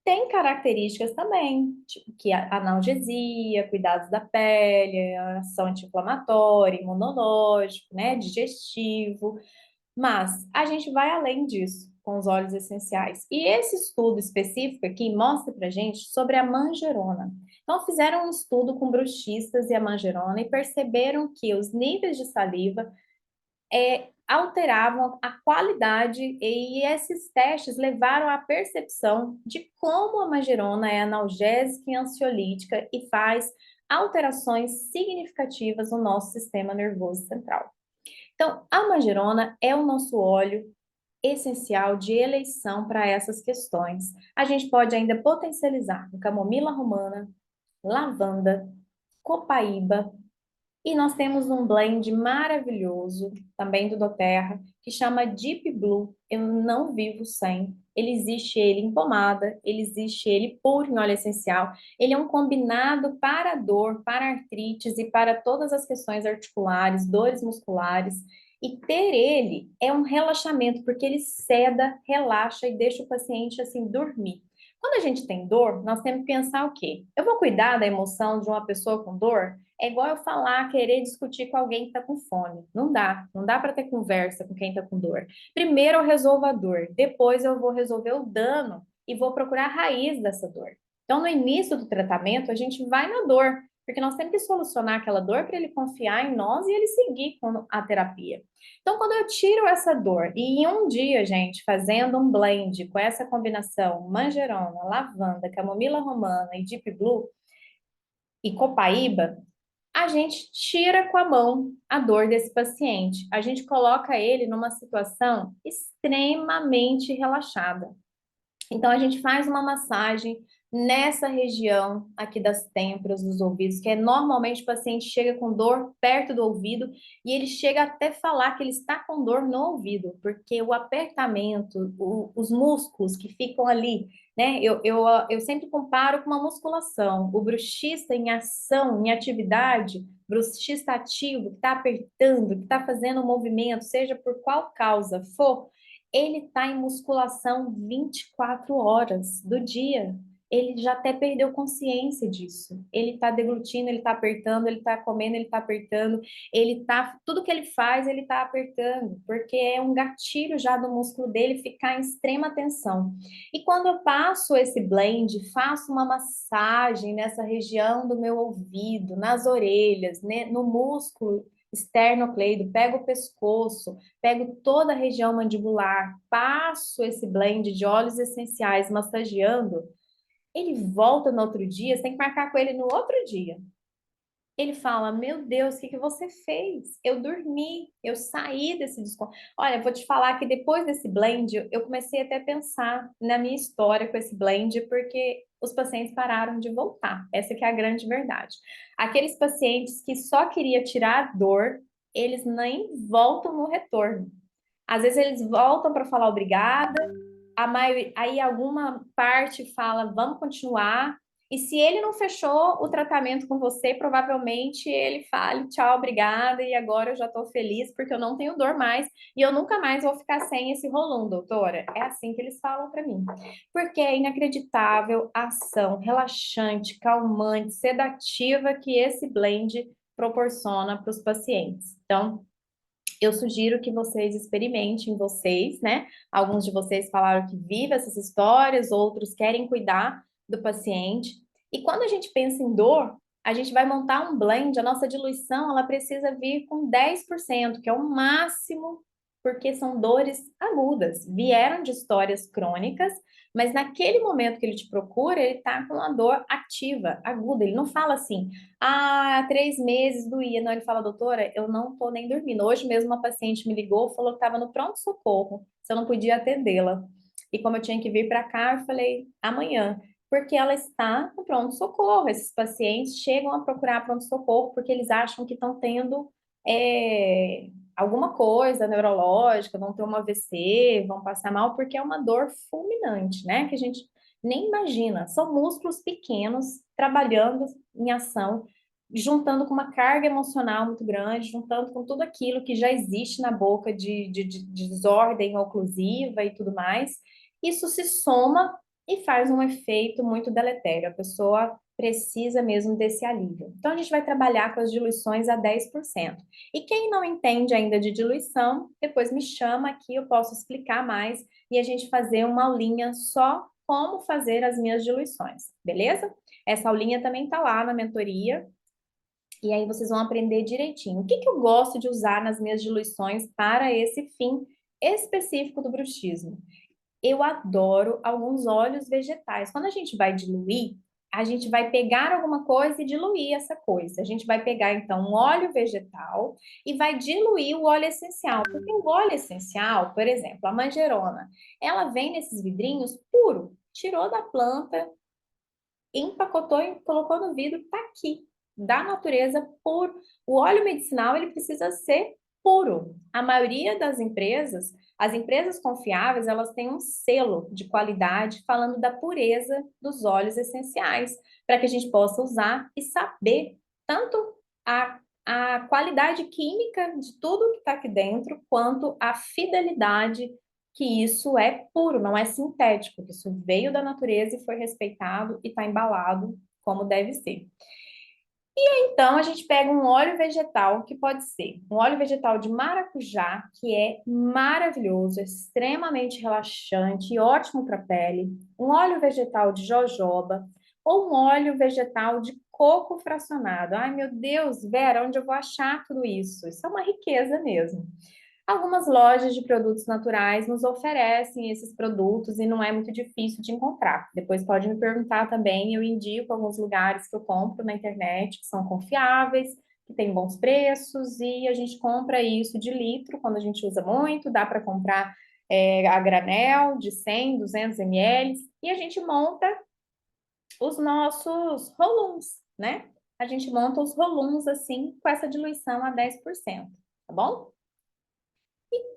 têm características também, tipo que analgesia, cuidados da pele, ação anti-inflamatória, imunológico, né, digestivo, mas a gente vai além disso com os óleos essenciais. E esse estudo específico aqui mostra pra gente sobre a manjerona. Então, fizeram um estudo com bruxistas e a manjerona e perceberam que os níveis de saliva alteravam a qualidade e esses testes levaram à percepção de como a manjerona é analgésica e ansiolítica e faz alterações significativas no nosso sistema nervoso central. Então, a manjerona é o nosso óleo essencial de eleição para essas questões. A gente pode ainda potencializar com camomila romana, lavanda, copaíba, e nós temos um blend maravilhoso, também do doTERRA, que chama Deep Blue. Eu não vivo sem. Ele existe ele em pomada, ele existe ele puro em óleo essencial. Ele é um combinado para dor, para artrites e para todas as questões articulares, dores musculares. E ter ele é um relaxamento, porque ele seda, relaxa e deixa o paciente assim dormir. Quando a gente tem dor, nós temos que pensar o quê? Eu vou cuidar da emoção de uma pessoa com dor? É igual eu falar, querer discutir com alguém que está com fome. Não dá, não dá para ter conversa com quem está com dor. Primeiro eu resolvo a dor, depois eu vou resolver o dano e vou procurar a raiz dessa dor. Então, no início do tratamento, a gente vai na dor, porque nós temos que solucionar aquela dor para ele confiar em nós e ele seguir com a terapia. Então, quando eu tiro essa dor, e em um dia, gente, fazendo um blend com essa combinação manjerona, lavanda, camomila romana e deep blue e copaíba, a gente tira com a mão a dor desse paciente. A gente coloca ele numa situação extremamente relaxada. Então, a gente faz uma massagem nessa região aqui das têmporas, dos ouvidos, que é normalmente o paciente chega com dor perto do ouvido e ele chega até falar que ele está com dor no ouvido, porque o apertamento, os músculos que ficam ali, né? Eu sempre comparo com uma musculação. O bruxista em ação, em atividade, bruxista ativo, que está apertando, que está fazendo um movimento, seja por qual causa for, ele está em musculação 24 horas do dia. Ele já até perdeu consciência disso. Ele está deglutindo, ele está apertando, ele está comendo, ele está apertando, ele tá, tudo que ele faz, ele está apertando, porque é um gatilho já do músculo dele ficar em extrema tensão. E quando eu passo esse blend, faço uma massagem nessa região do meu ouvido, nas orelhas, né, no músculo esternocleido, pego o pescoço, pego toda a região mandibular, passo esse blend de óleos essenciais massageando, ele volta no outro dia, você tem que marcar com ele no outro dia. Ele fala: Meu Deus, o que que você fez? Eu dormi, eu saí desse desconto. Olha, vou te falar que depois desse blend, eu comecei até a pensar na minha história com esse blend, porque os pacientes pararam de voltar. Essa que é a grande verdade. Aqueles pacientes que só queria tirar a dor, eles nem voltam no retorno. Às vezes eles voltam para falar obrigada, aí alguma parte fala, vamos continuar. E se ele não fechou o tratamento com você, provavelmente ele fale tchau, obrigada, e agora eu já estou feliz porque eu não tenho dor mais e eu nunca mais vou ficar sem esse rolão, doutora. É assim que eles falam para mim. Porque é inacreditável a ação relaxante, calmante, sedativa que esse blend proporciona para os pacientes. Então, eu sugiro que vocês experimentem vocês, né? Alguns de vocês falaram que vivem essas histórias, outros querem cuidar do paciente. E quando a gente pensa em dor, a gente vai montar um blend, a nossa diluição, ela precisa vir com 10%, que é o máximo, porque são dores agudas. Vieram de histórias crônicas, mas naquele momento que ele te procura, ele tá com uma dor ativa, aguda. Ele não fala assim, ah, há 3 meses doía. Não, ele fala, doutora, eu não tô nem dormindo. Hoje mesmo uma paciente me ligou, falou que estava no pronto-socorro, se eu não podia atendê-la. E como eu tinha que vir para cá, eu falei, amanhã porque ela está no pronto-socorro. Esses pacientes chegam a procurar pronto-socorro porque eles acham que estão tendo alguma coisa neurológica, vão ter uma AVC, vão passar mal, porque é uma dor fulminante, né? Que a gente nem imagina. São músculos pequenos trabalhando em ação, juntando com uma carga emocional muito grande, juntando com tudo aquilo que já existe na boca de desordem oclusiva e tudo mais. Isso se soma e faz um efeito muito deletério. A pessoa precisa mesmo desse alívio. Então, a gente vai trabalhar com as diluições a 10%. E quem não entende ainda de diluição, depois me chama aqui, eu posso explicar mais e a gente fazer uma aulinha só como fazer as minhas diluições, beleza? Essa aulinha também está lá na mentoria. E aí vocês vão aprender direitinho. O que que eu gosto de usar nas minhas diluições para esse fim específico do bruxismo? Eu adoro alguns óleos vegetais. Quando a gente vai diluir, a gente vai pegar alguma coisa e diluir essa coisa. A gente vai pegar, então, um óleo vegetal e vai diluir o óleo essencial. Porque o óleo essencial, por exemplo, a manjerona, ela vem nesses vidrinhos puro. Tirou da planta, empacotou e colocou no vidro, tá aqui, da natureza puro. O óleo medicinal, ele precisa ser puro. A maioria das empresas, as empresas confiáveis, elas têm um selo de qualidade falando da pureza dos óleos essenciais, para que a gente possa usar e saber tanto a qualidade química de tudo que está aqui dentro, quanto a fidelidade que isso é puro, não é sintético, que isso veio da natureza e foi respeitado e está embalado como deve ser. Então, a gente pega um óleo vegetal, que pode ser um óleo vegetal de maracujá, que é maravilhoso, extremamente relaxante e ótimo para a pele, um óleo vegetal de jojoba ou um óleo vegetal de coco fracionado. Ai, meu Deus, Vera, onde eu vou achar tudo isso? Isso é uma riqueza mesmo. Algumas lojas de produtos naturais nos oferecem esses produtos e não é muito difícil de encontrar. Depois pode me perguntar também, eu indico alguns lugares que eu compro na internet que são confiáveis, que têm bons preços e a gente compra isso de litro quando a gente usa muito, dá para comprar a granel de 100, 200 ml e a gente monta os nossos roluns, né? A gente monta os roluns assim com essa diluição a 10%, tá bom?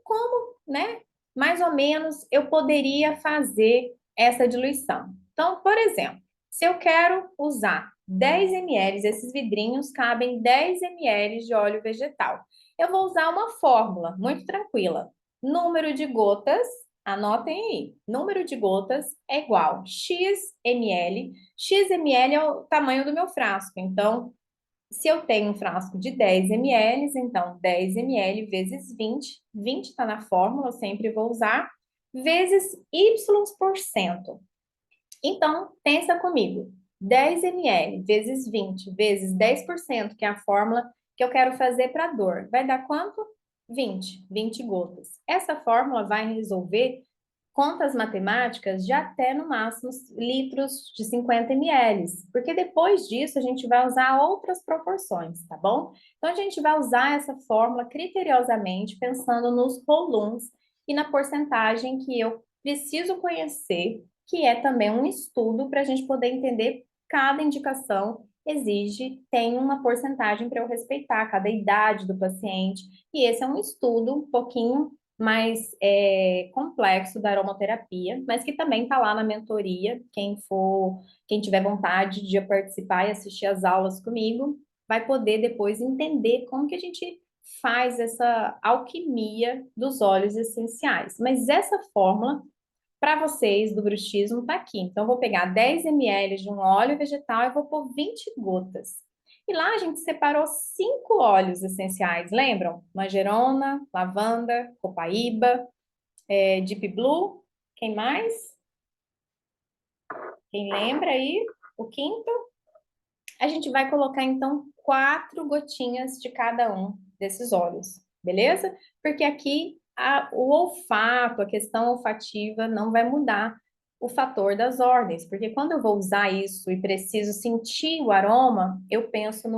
Como, né, mais ou menos eu poderia fazer essa diluição. Então, por exemplo, se eu quero usar 10 ml, esses vidrinhos cabem 10 ml de óleo vegetal. Eu vou usar uma fórmula muito tranquila. Número de gotas, anotem aí. Número de gotas é igual X ml. X ml é o tamanho do meu frasco. Então, se eu tenho um frasco de 10 ml, então 10 ml vezes 20, 20 está na fórmula, eu sempre vou usar, vezes Y%. Então, pensa comigo, 10 ml vezes 20 vezes 10%, que é a fórmula que eu quero fazer para dor, vai dar quanto? 20 gotas. Essa fórmula vai resolver contas matemáticas de até no máximo litros de 50 ml, porque depois disso a gente vai usar outras proporções, tá bom? Então a gente vai usar essa fórmula criteriosamente pensando nos volumes e na porcentagem que eu preciso conhecer, que é também um estudo para a gente poder entender cada indicação exige, tem uma porcentagem para eu respeitar cada idade do paciente, e esse é um estudo um pouquinho mais complexo da aromaterapia, mas que também está lá na mentoria. Quem tiver vontade de participar e assistir às aulas comigo, vai poder depois entender como que a gente faz essa alquimia dos óleos essenciais. Mas essa fórmula para vocês do bruxismo está aqui. Então, eu vou pegar 10 ml de um óleo vegetal e vou pôr 20 gotas. E lá a gente separou 5 óleos essenciais, lembram? Manjerona, lavanda, copaíba, Deep Blue. Quem mais? Quem lembra aí? O quinto, a gente vai colocar, então, 4 gotinhas de cada um desses óleos, beleza? Porque aqui o olfato, a questão olfativa não vai mudar o fator das ordens, porque quando eu vou usar isso e preciso sentir o aroma, eu penso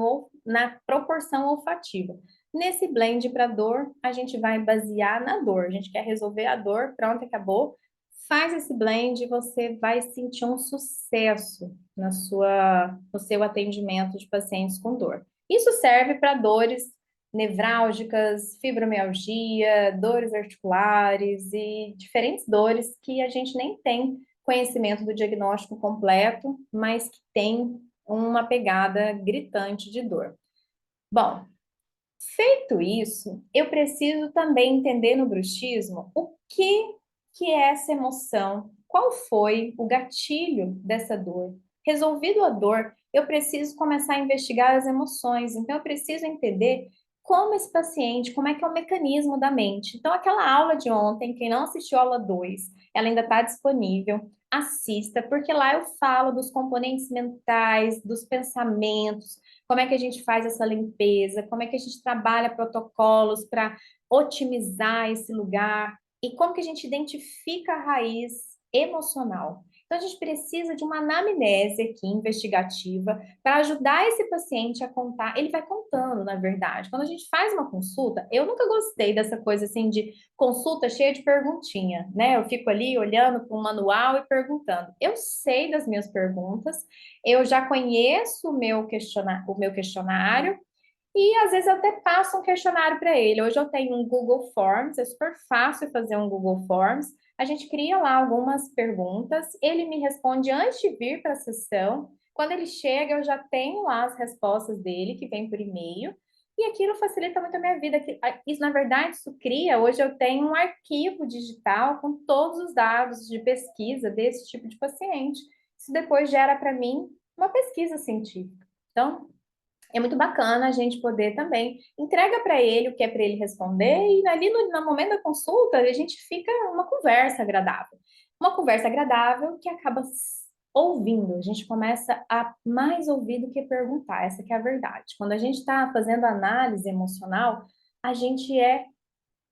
na proporção olfativa. Nesse blend para dor, a gente vai basear na dor. A gente quer resolver a dor, pronto, acabou. Faz esse blend e você vai sentir um sucesso no seu atendimento de pacientes com dor. Isso serve para dores nevrálgicas, fibromialgia, dores articulares e diferentes dores que a gente nem tem conhecimento do diagnóstico completo, mas que tem uma pegada gritante de dor. Bom, feito isso, eu preciso também entender no bruxismo o que é essa emoção, qual foi o gatilho dessa dor. Resolvido a dor, eu preciso começar a investigar as emoções, então eu preciso entender como esse paciente, como é que é o mecanismo da mente. Então, aquela aula de ontem, quem não assistiu a aula 2, ela ainda está disponível. Assista, porque lá eu falo dos componentes mentais, dos pensamentos, como é que a gente faz essa limpeza, como é que a gente trabalha protocolos para otimizar esse lugar e como que a gente identifica a raiz emocional. Então, a gente precisa de uma anamnese aqui investigativa para ajudar esse paciente a contar. Ele vai contando, na verdade. Quando a gente faz uma consulta, eu nunca gostei dessa coisa assim de consulta cheia de perguntinha, né? Eu fico ali olhando para o manual e perguntando. Eu sei das minhas perguntas, eu já conheço o meu questionário e às vezes eu até passo um questionário para ele. Hoje eu tenho um Google Forms, é super fácil fazer um Google Forms. A gente cria lá algumas perguntas, ele me responde antes de vir para a sessão. Quando ele chega, eu já tenho lá as respostas dele, que vem por e-mail. E aquilo facilita muito a minha vida. Isso, na verdade, isso cria. Hoje eu tenho um arquivo digital com todos os dados de pesquisa desse tipo de paciente. Isso depois gera para mim uma pesquisa científica. Então, é muito bacana a gente poder também entrega para ele o que é para ele responder e ali no momento da consulta a gente fica uma conversa agradável. Uma conversa agradável que acaba ouvindo. A gente começa a mais ouvir do que perguntar. Essa que é a verdade. Quando a gente está fazendo análise emocional, a gente é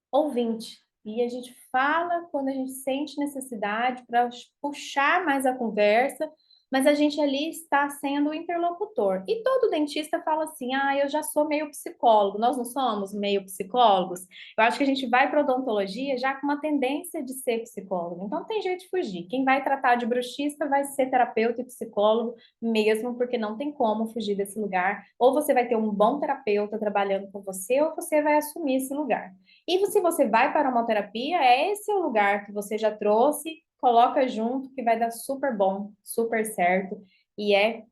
ouvinte. E a gente fala quando a gente sente necessidade para puxar mais a conversa, mas a gente ali está sendo o interlocutor. E todo dentista fala assim: ah, eu já sou meio psicólogo. Nós não somos meio psicólogos. Eu acho que a gente vai para odontologia já com uma tendência de ser psicólogo. Então tem jeito de fugir. Quem vai tratar de bruxista vai ser terapeuta e psicólogo mesmo, porque não tem como fugir desse lugar. Ou você vai ter um bom terapeuta trabalhando com você, ou você vai assumir esse lugar. E se você vai para uma terapia, é esse o lugar que você já trouxe, coloca junto, que vai dar super bom, super certo. E é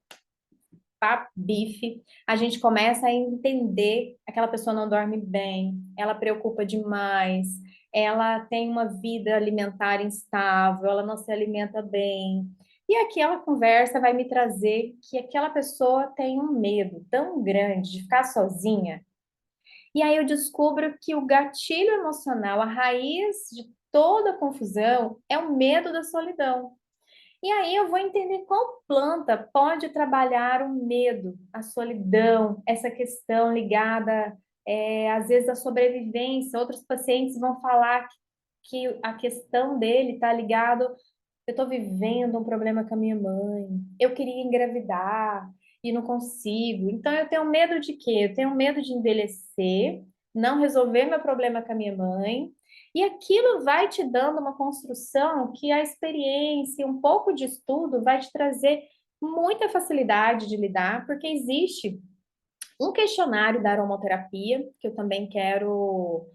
bife. A gente começa a entender aquela pessoa não dorme bem, ela preocupa demais, ela tem uma vida alimentar instável, ela não se alimenta bem. E aquela conversa vai me trazer que aquela pessoa tem um medo tão grande de ficar sozinha e aí eu descubro que o gatilho emocional, a raiz de toda a confusão, é o medo da solidão. E aí eu vou entender qual planta pode trabalhar o medo, a solidão, essa questão ligada, às vezes, à sobrevivência. Outros pacientes vão falar que a questão dele está ligado, eu estou vivendo um problema com a minha mãe, eu queria engravidar e não consigo. Então eu tenho medo de quê? Eu tenho medo de envelhecer, não resolver meu problema com a minha mãe. E aquilo vai te dando uma construção que a experiência, um pouco de estudo, vai te trazer muita facilidade de lidar, porque existe um questionário da aromaterapia, que eu também quero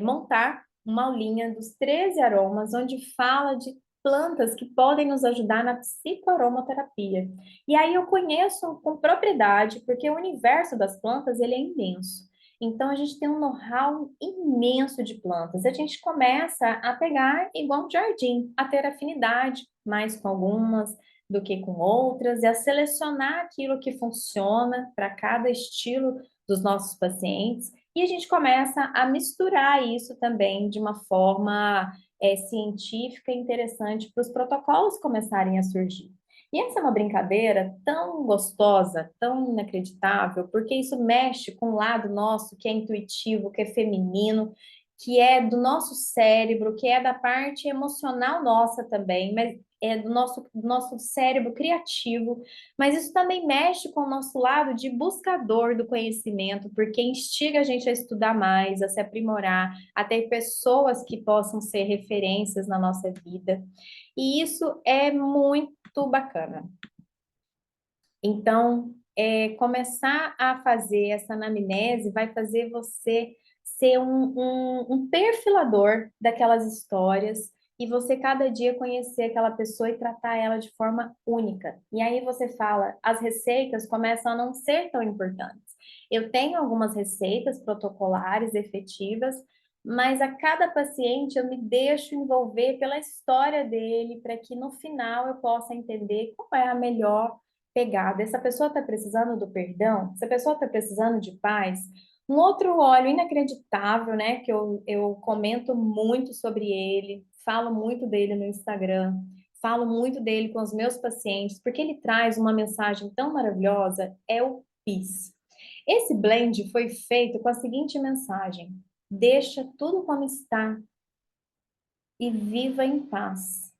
montar uma aulinha dos 13 aromas, onde fala de plantas que podem nos ajudar na psicoaromaterapia. E aí eu conheço com propriedade, porque o universo das plantas ele é imenso. Então a gente tem um know-how imenso de plantas. A gente começa a pegar igual um jardim, a ter afinidade mais com algumas, do que com outras, e a selecionar aquilo que funciona para cada estilo dos nossos pacientes, e a gente começa a misturar isso também de uma forma científica e interessante para os protocolos começarem a surgir. E essa é uma brincadeira tão gostosa, tão inacreditável, porque isso mexe com um lado nosso que é intuitivo, que é feminino, que é do nosso cérebro, que é da parte emocional nossa também, mas é do nosso cérebro criativo, mas isso também mexe com o nosso lado de buscador do conhecimento, porque instiga a gente a estudar mais, a se aprimorar, a ter pessoas que possam ser referências na nossa vida. E isso é muito bacana. Então, começar a fazer essa anamnese vai fazer você ser um perfilador daquelas histórias e você cada dia conhecer aquela pessoa e tratar ela de forma única. E aí você fala, as receitas começam a não ser tão importantes. Eu tenho algumas receitas protocolares efetivas, mas a cada paciente eu me deixo envolver pela história dele, para que no final eu possa entender qual é a melhor pegada. Essa pessoa está precisando do perdão? Essa pessoa está precisando de paz? Um outro óleo inacreditável, né, que eu comento muito sobre ele, falo muito dele no Instagram, falo muito dele com os meus pacientes, porque ele traz uma mensagem tão maravilhosa, é o Peace. Esse blend foi feito com a seguinte mensagem: deixa tudo como está e viva em paz.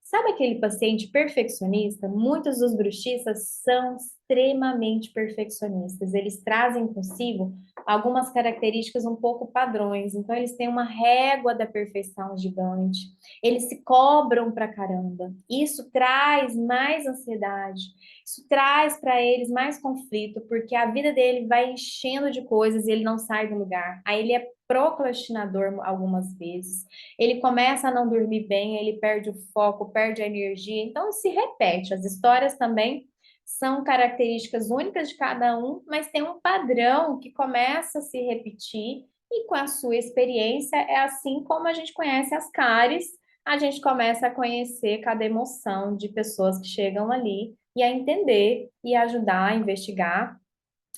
Sabe aquele paciente perfeccionista? Muitos dos bruxistas são extremamente perfeccionistas. Eles trazem consigo algumas características um pouco padrões. Então, eles têm uma régua da perfeição gigante. Eles se cobram pra caramba. Isso traz mais ansiedade. Isso traz para eles mais conflito, porque a vida dele vai enchendo de coisas e ele não sai do lugar. Aí ele é procrastinador algumas vezes. Ele começa a não dormir bem, ele perde o foco, perde a energia, então se repete. As histórias também são características únicas de cada um, mas tem um padrão que começa a se repetir, e com a sua experiência, é assim como a gente conhece as cáries, a gente começa a conhecer cada emoção de pessoas que chegam ali e a entender e ajudar a investigar.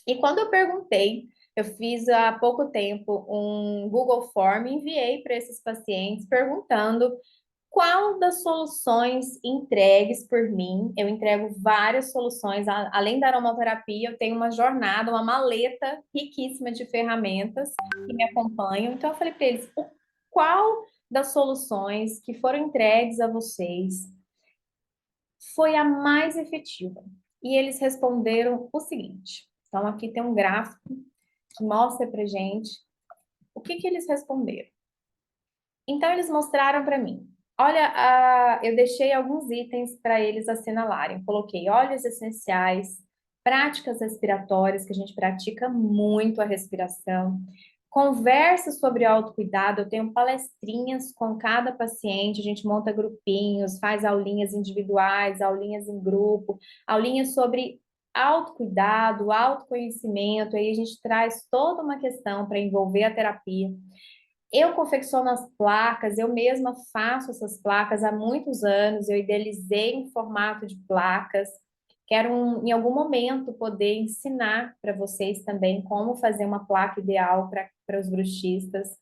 E quando eu perguntei, eu fiz há pouco tempo um Google Form e enviei para esses pacientes perguntando qual das soluções entregues por mim. Eu entrego várias soluções, além da aromaterapia, eu tenho uma jornada, uma maleta riquíssima de ferramentas que me acompanham. Então eu falei para eles, qual das soluções que foram entregues a vocês foi a mais efetiva? E eles responderam o seguinte. Então, aqui tem um gráfico que mostra para gente o que que eles responderam. Então, eles mostraram para mim. Olha, eu deixei alguns itens para eles assinalarem. Coloquei óleos essenciais, práticas respiratórias, que a gente pratica muito a respiração. Conversa sobre autocuidado. Eu tenho palestrinhas com cada paciente. A gente monta grupinhos, faz aulinhas individuais, aulinhas em grupo, aulinhas sobre autocuidado, autoconhecimento. Aí a gente traz toda uma questão para envolver a terapia. Eu confecciono as placas, eu mesma faço essas placas há muitos anos, eu idealizei em formato de placas. Quero, em algum momento, poder ensinar para vocês também como fazer uma placa ideal para os bruxistas.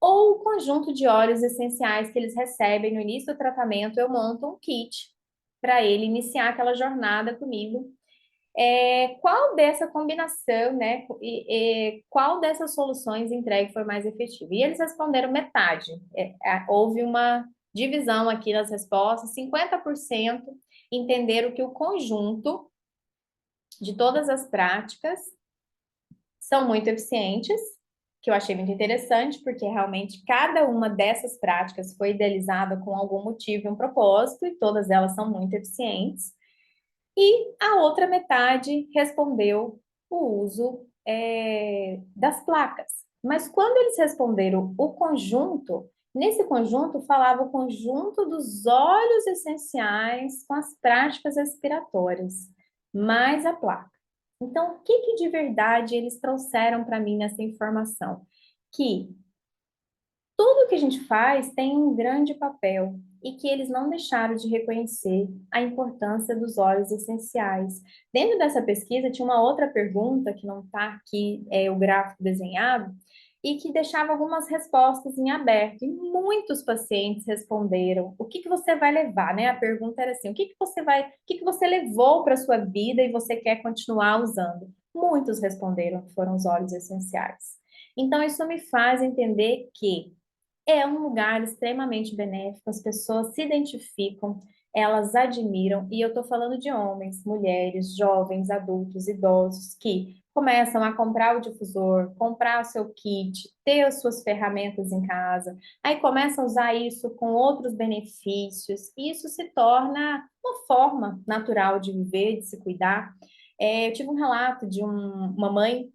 Ou o conjunto de óleos essenciais que eles recebem no início do tratamento, eu monto um kit para ele iniciar aquela jornada comigo. Qual dessa combinação, né? Qual dessas soluções entregue foi mais efetiva? E eles responderam metade. Houve uma divisão aqui nas respostas: 50% entenderam que o conjunto de todas as práticas são muito eficientes, que eu achei muito interessante, porque realmente cada uma dessas práticas foi idealizada com algum motivo e um propósito, e todas elas são muito eficientes. E a outra metade respondeu o uso das placas. Mas quando eles responderam o conjunto, nesse conjunto falava o conjunto dos óleos essenciais com as práticas respiratórias, mais a placa. Então, o que que de verdade eles trouxeram para mim nessa informação? Que tudo que a gente faz tem um grande papel e que eles não deixaram de reconhecer a importância dos óleos essenciais. Dentro dessa pesquisa, tinha uma outra pergunta que não está aqui, o gráfico desenhado, e que deixava algumas respostas em aberto. E muitos pacientes responderam: o que que você vai levar, né? A pergunta era assim: o que que você levou para a sua vida e você quer continuar usando? Muitos responderam que foram os óleos essenciais. Então, isso me faz entender que é um lugar extremamente benéfico, as pessoas se identificam, elas admiram, e eu estou falando de homens, mulheres, jovens, adultos, idosos, que começam a comprar o difusor, comprar o seu kit, ter as suas ferramentas em casa, aí começam a usar isso com outros benefícios, e isso se torna uma forma natural de viver, de se cuidar. Eu tive um relato de uma mãe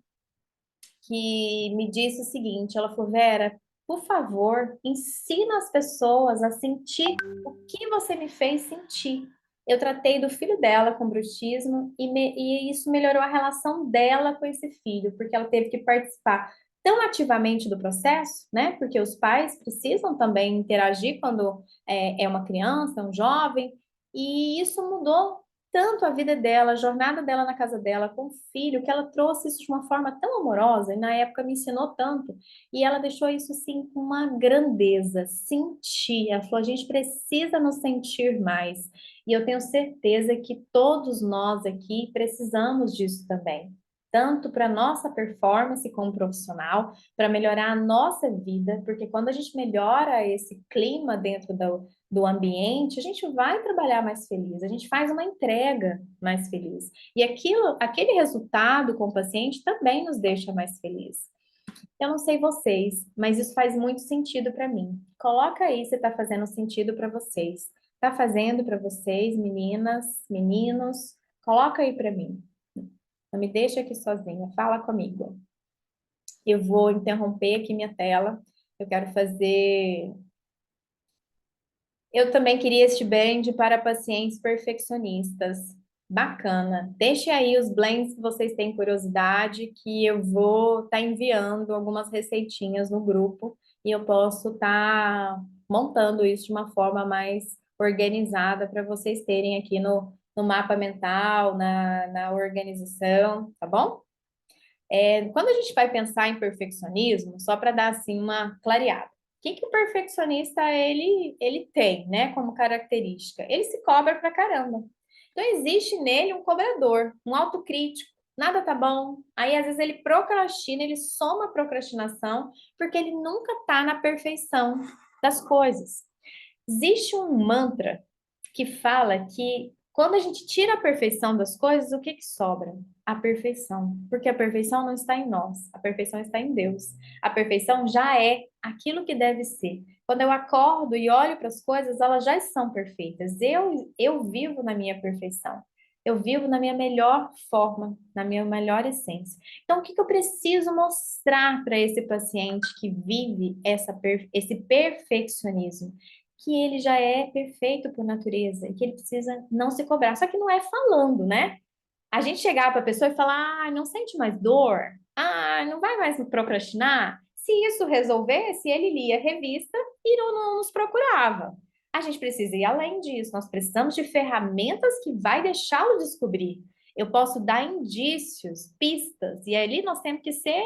que me disse o seguinte, ela falou, Vera, por favor, ensina as pessoas a sentir o que você me fez sentir. Eu tratei do filho dela com bruxismo e isso melhorou a relação dela com esse filho, porque ela teve que participar tão ativamente do processo, né? Porque os pais precisam também interagir quando é uma criança, um jovem, e isso mudou tanto a vida dela, a jornada dela na casa dela com o filho, que ela trouxe isso de uma forma tão amorosa e na época me ensinou tanto. E ela deixou isso assim com uma grandeza, sentir. Ela falou: a gente precisa nos sentir mais. E eu tenho certeza que todos nós aqui precisamos disso também. Tanto para nossa performance como profissional, para melhorar a nossa vida, porque quando a gente melhora esse clima dentro do ambiente, a gente vai trabalhar mais feliz, a gente faz uma entrega mais feliz. E aquele resultado com o paciente também nos deixa mais feliz. Eu não sei vocês, mas isso faz muito sentido para mim. Coloca aí se está fazendo sentido para vocês. Está fazendo para vocês, meninas, meninos? Coloca aí para mim. Não me deixa aqui sozinha, fala comigo. Eu vou interromper aqui minha tela. Eu quero fazer. Eu também queria este blend para pacientes perfeccionistas. Bacana. Deixe aí os blends que vocês têm curiosidade, que eu vou estar enviando algumas receitinhas no grupo e eu posso estar montando isso de uma forma mais organizada para vocês terem aqui no mapa mental, na organização, tá bom? Quando a gente vai pensar em perfeccionismo, só para dar assim uma clareada, o que que o perfeccionista ele tem, né, como característica? Ele se cobra pra caramba. Então existe nele um cobrador, um autocrítico. Nada tá bom. Aí às vezes ele procrastina, ele soma a procrastinação, porque ele nunca tá na perfeição das coisas. Existe um mantra que fala que quando a gente tira a perfeição das coisas, o que que sobra? A perfeição. Porque a perfeição não está em nós, a perfeição está em Deus. A perfeição já é aquilo que deve ser. Quando eu acordo e olho para as coisas, elas já são perfeitas. Eu vivo na minha perfeição. Eu vivo na minha melhor forma, na minha melhor essência. Então, o que que eu preciso mostrar para esse paciente que vive esse perfeccionismo? Que ele já é perfeito por natureza e que ele precisa não se cobrar. Só que não é falando, né? A gente chegar para a pessoa e falar, ah, não sente mais dor, ah, não vai mais procrastinar. Se isso resolvesse, ele lia a revista e não nos procurava. A gente precisa ir além disso, nós precisamos de ferramentas que vai deixá-lo descobrir. Eu posso dar indícios, pistas, e ali nós temos que ser,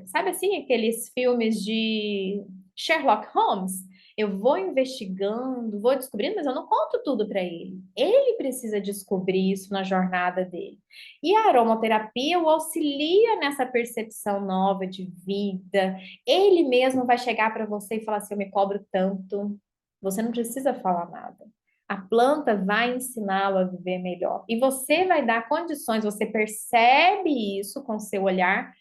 sabe assim, aqueles filmes de Sherlock Holmes? Eu vou investigando, vou descobrindo, mas eu não conto tudo para ele. Ele precisa descobrir isso na jornada dele. E a aromaterapia o auxilia nessa percepção nova de vida. Ele mesmo vai chegar para você e falar assim: eu me cobro tanto. Você não precisa falar nada. A planta vai ensiná-lo a viver melhor. E você vai dar condições, você percebe isso com seu olhar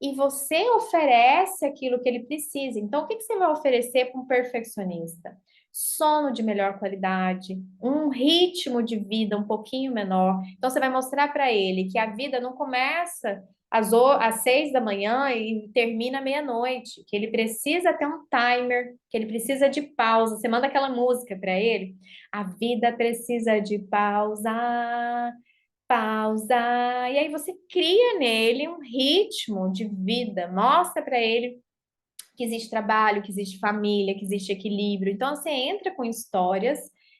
e você oferece aquilo que ele precisa. Então, o que que você vai oferecer para um perfeccionista? Sono de melhor qualidade, um ritmo de vida um pouquinho menor. Então, você vai mostrar para ele que a vida não começa às 6 da manhã e termina à meia-noite, que ele precisa ter um timer, que ele precisa de pausa. Você manda aquela música para ele. A vida precisa de pausa, pausa. E aí você cria nele um ritmo de vida, mostra para ele que existe trabalho, que existe família, que existe equilíbrio. Então você entra com histórias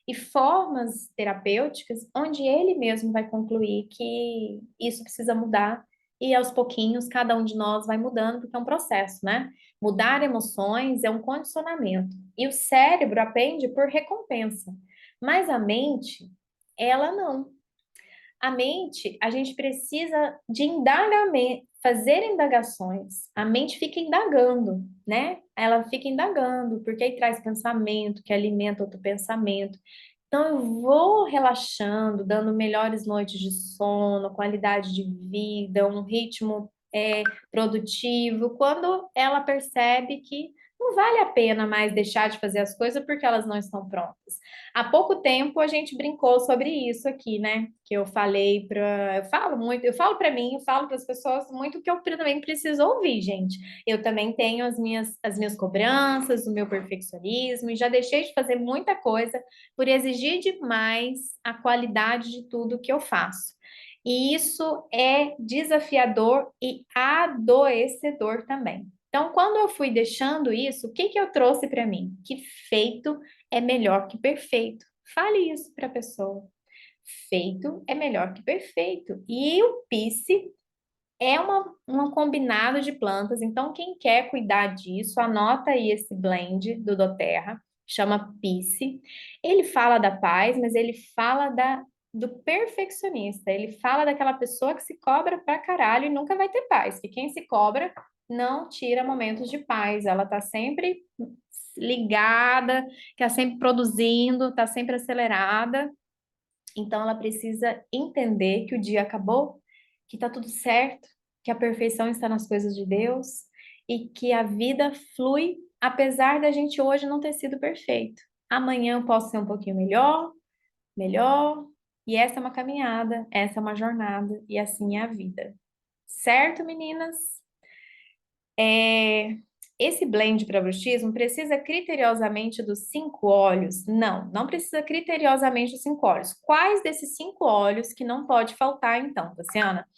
e formas terapêuticas onde ele mesmo vai concluir que isso precisa mudar e aos pouquinhos cada um de nós vai mudando, porque é um processo, né? Mudar emoções é um condicionamento. E o cérebro aprende por recompensa, mas a mente, ela não. A mente, a gente precisa de indagamento, fazer indagações. A mente fica indagando, né? Ela fica indagando, porque aí traz pensamento, que alimenta outro pensamento. Então, eu vou relaxando, dando melhores noites de sono, qualidade de vida, um ritmo produtivo, quando ela percebe que não vale a pena mais deixar de fazer as coisas porque elas não estão prontas. Há pouco tempo a gente brincou sobre isso aqui, né? Que eu falei para, eu falo muito, eu falo para mim, eu falo para as pessoas muito que eu também preciso ouvir, gente. Eu também tenho as minhas cobranças, o meu perfeccionismo e já deixei de fazer muita coisa por exigir demais a qualidade de tudo que eu faço. E isso é desafiador e adoecedor também. Então, quando eu fui deixando isso, o que que eu trouxe para mim? Que feito é melhor que perfeito. Fale isso para a pessoa. Feito é melhor que perfeito. E o Pice é um combinado de plantas. Então, quem quer cuidar disso, anota aí esse blend do doTERRA, chama Pice. Ele fala da paz, mas ele fala do perfeccionista. Ele fala daquela pessoa que se cobra pra caralho e nunca vai ter paz. Que quem se cobra não tira momentos de paz. Ela tá sempre ligada, tá sempre produzindo, tá sempre acelerada. Então, ela precisa entender que o dia acabou, que tá tudo certo, que a perfeição está nas coisas de Deus e que a vida flui, apesar da gente hoje não ter sido perfeito. Amanhã eu posso ser um pouquinho melhor, melhor, e essa é uma caminhada, essa é uma jornada, e assim é a vida. Certo, meninas? É, esse blend para bruxismo precisa criteriosamente dos 5 óleos? Não, não precisa criteriosamente dos 5 óleos. Quais desses 5 óleos que não pode faltar, então, Luciana?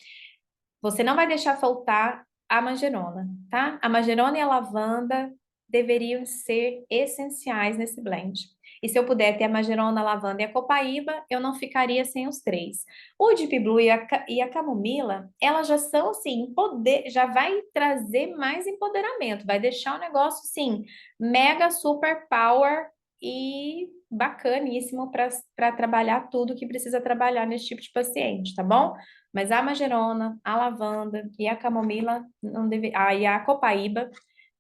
Você não vai deixar faltar a manjerona, tá? A manjerona e a lavanda deveriam ser essenciais nesse blend. E se eu puder ter a manjerona, a lavanda e a copaíba, eu não ficaria sem os três. O Deep Blue e a camomila, elas já são assim, poder, já vai trazer mais empoderamento, vai deixar o negócio assim, mega super power e bacaníssimo para trabalhar tudo que precisa trabalhar nesse tipo de paciente, tá bom? Mas a magerona, a lavanda e a camomila não deve, e a copaíba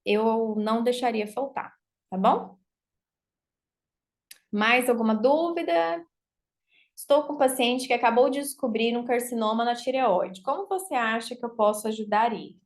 eu não deixaria faltar, tá bom? Mais alguma dúvida? Estou com um paciente que acabou de descobrir um carcinoma na tireoide. Como você acha que eu posso ajudar ele?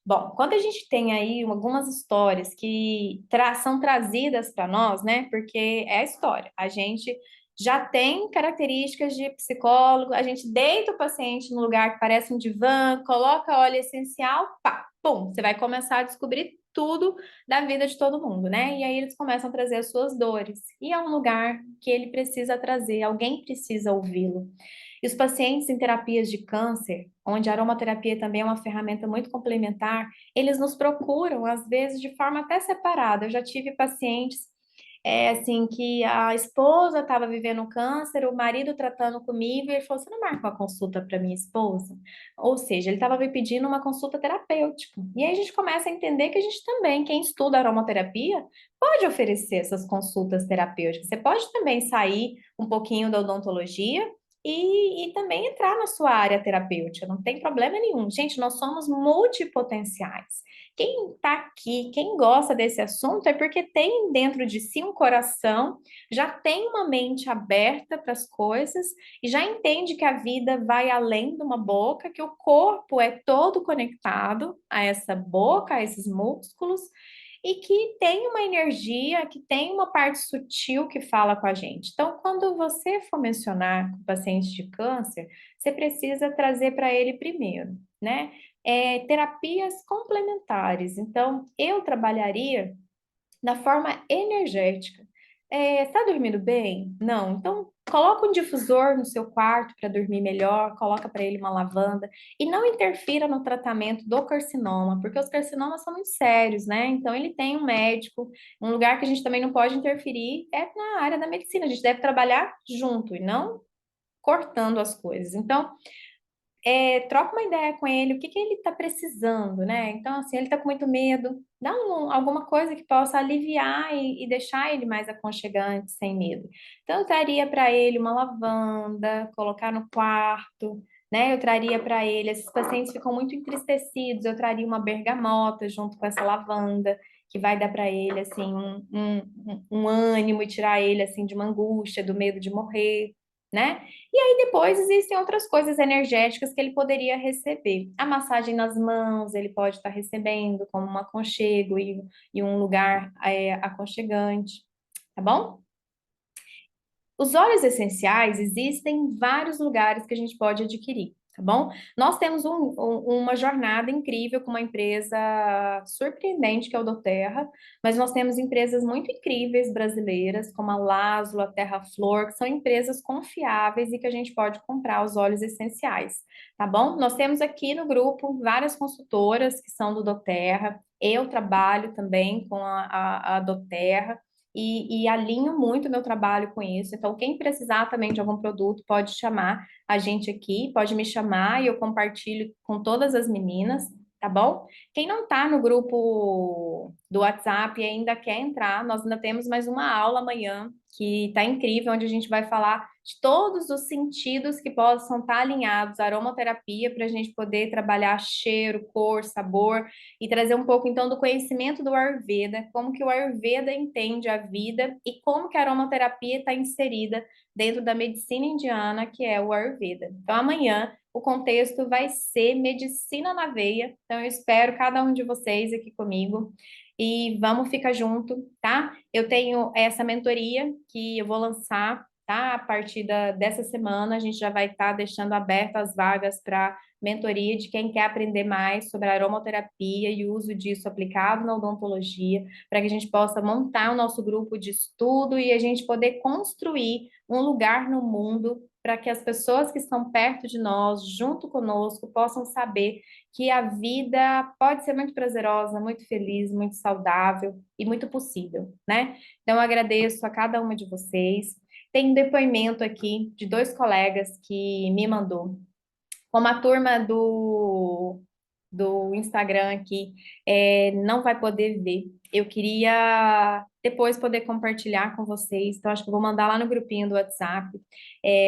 Bom, quando a gente tem aí algumas histórias que são trazidas para nós, né? Porque é a história. A gente já tem características de psicólogo, a gente deita o paciente no lugar que parece um divã, coloca óleo essencial, pá, pum, você vai começar a descobrir tudo da vida de todo mundo, né? E aí eles começam a trazer as suas dores. E é um lugar que ele precisa trazer, alguém precisa ouvi-lo. E os pacientes em terapias de câncer, onde a aromaterapia também é uma ferramenta muito complementar, eles nos procuram, às vezes, de forma até separada. Eu já tive pacientes, assim, que a esposa estava vivendo um câncer, o marido tratando comigo, e ele falou: Você não marca uma consulta para minha esposa? Ou seja, ele estava me pedindo uma consulta terapêutica. E aí a gente começa a entender que a gente também, quem estuda aromaterapia, pode oferecer essas consultas terapêuticas. Você pode também sair um pouquinho da odontologia e também entrar na sua área terapêutica, não tem problema nenhum. Gente, nós somos multipotenciais. Quem está aqui, quem gosta desse assunto, é porque tem dentro de si um coração, já tem uma mente aberta para as coisas e já entende que a vida vai além de uma boca, que o corpo é todo conectado a essa boca, a esses músculos e que tem uma energia, que tem uma parte sutil que fala com a gente. Então, quando você for mencionar com pacientes de câncer, você precisa trazer para ele primeiro, né? Terapias complementares. Então, eu trabalharia da forma energética. Está dormindo bem? Não. Então, coloca um difusor no seu quarto para dormir melhor, coloca para ele uma lavanda e não interfira no tratamento do carcinoma, porque os carcinomas são muito sérios, né? Então, ele tem um médico, um lugar que a gente também não pode interferir é na área da medicina. A gente deve trabalhar junto e não cortando as coisas. Então, troca uma ideia com ele, o que que ele está precisando, né? Então, assim, ele está com muito medo, dá alguma coisa que possa aliviar e deixar ele mais aconchegante, sem medo. Então, eu traria para ele uma lavanda, colocar no quarto, né? Eu traria para ele, esses pacientes ficam muito entristecidos, eu traria uma bergamota junto com essa lavanda, que vai dar para ele, assim, um ânimo e tirar ele, assim, de uma angústia, do medo de morrer, né? E aí depois existem outras coisas energéticas que ele poderia receber. A massagem nas mãos, ele pode estar recebendo como um aconchego e um lugar aconchegante, tá bom? Os óleos essenciais existem em vários lugares que a gente pode adquirir, tá bom? Nós temos uma jornada incrível com uma empresa surpreendente que é o doTERRA, mas nós temos empresas muito incríveis brasileiras, como a Laszlo, a Terra Flor, que são empresas confiáveis e que a gente pode comprar os óleos essenciais, tá bom? Nós temos aqui no grupo várias consultoras que são do doTERRA, eu trabalho também com a doTERRA, e alinho muito meu trabalho com isso. Então, quem precisar também de algum produto, pode chamar a gente aqui, pode me chamar e eu compartilho com todas as meninas, tá bom? Quem não tá no grupo do WhatsApp e ainda quer entrar, nós ainda temos mais uma aula amanhã, que tá incrível, onde a gente vai falar de todos os sentidos que possam estar alinhados à aromaterapia, para a gente poder trabalhar cheiro, cor, sabor, e trazer um pouco então do conhecimento do Ayurveda, como que o Ayurveda entende a vida e como que a aromaterapia está inserida dentro da medicina indiana, que é o Ayurveda. Então amanhã o contexto vai ser medicina na veia. Então eu espero cada um de vocês aqui comigo e vamos ficar junto, tá? Eu tenho essa mentoria que eu vou lançar, tá? A partir dessa semana a gente já vai estar deixando abertas as vagas para mentoria de quem quer aprender mais sobre a aromaterapia e o uso disso aplicado na odontologia, para que a gente possa montar o nosso grupo de estudo e a gente poder construir um lugar no mundo para que as pessoas que estão perto de nós, junto conosco, possam saber que a vida pode ser muito prazerosa, muito feliz, muito saudável e muito possível, né? Então, eu agradeço a cada uma de vocês. Tem um depoimento aqui de dois colegas que me mandou como a turma do Instagram aqui não vai poder ver, eu queria depois poder compartilhar com vocês, então acho que eu vou mandar lá no grupinho do WhatsApp.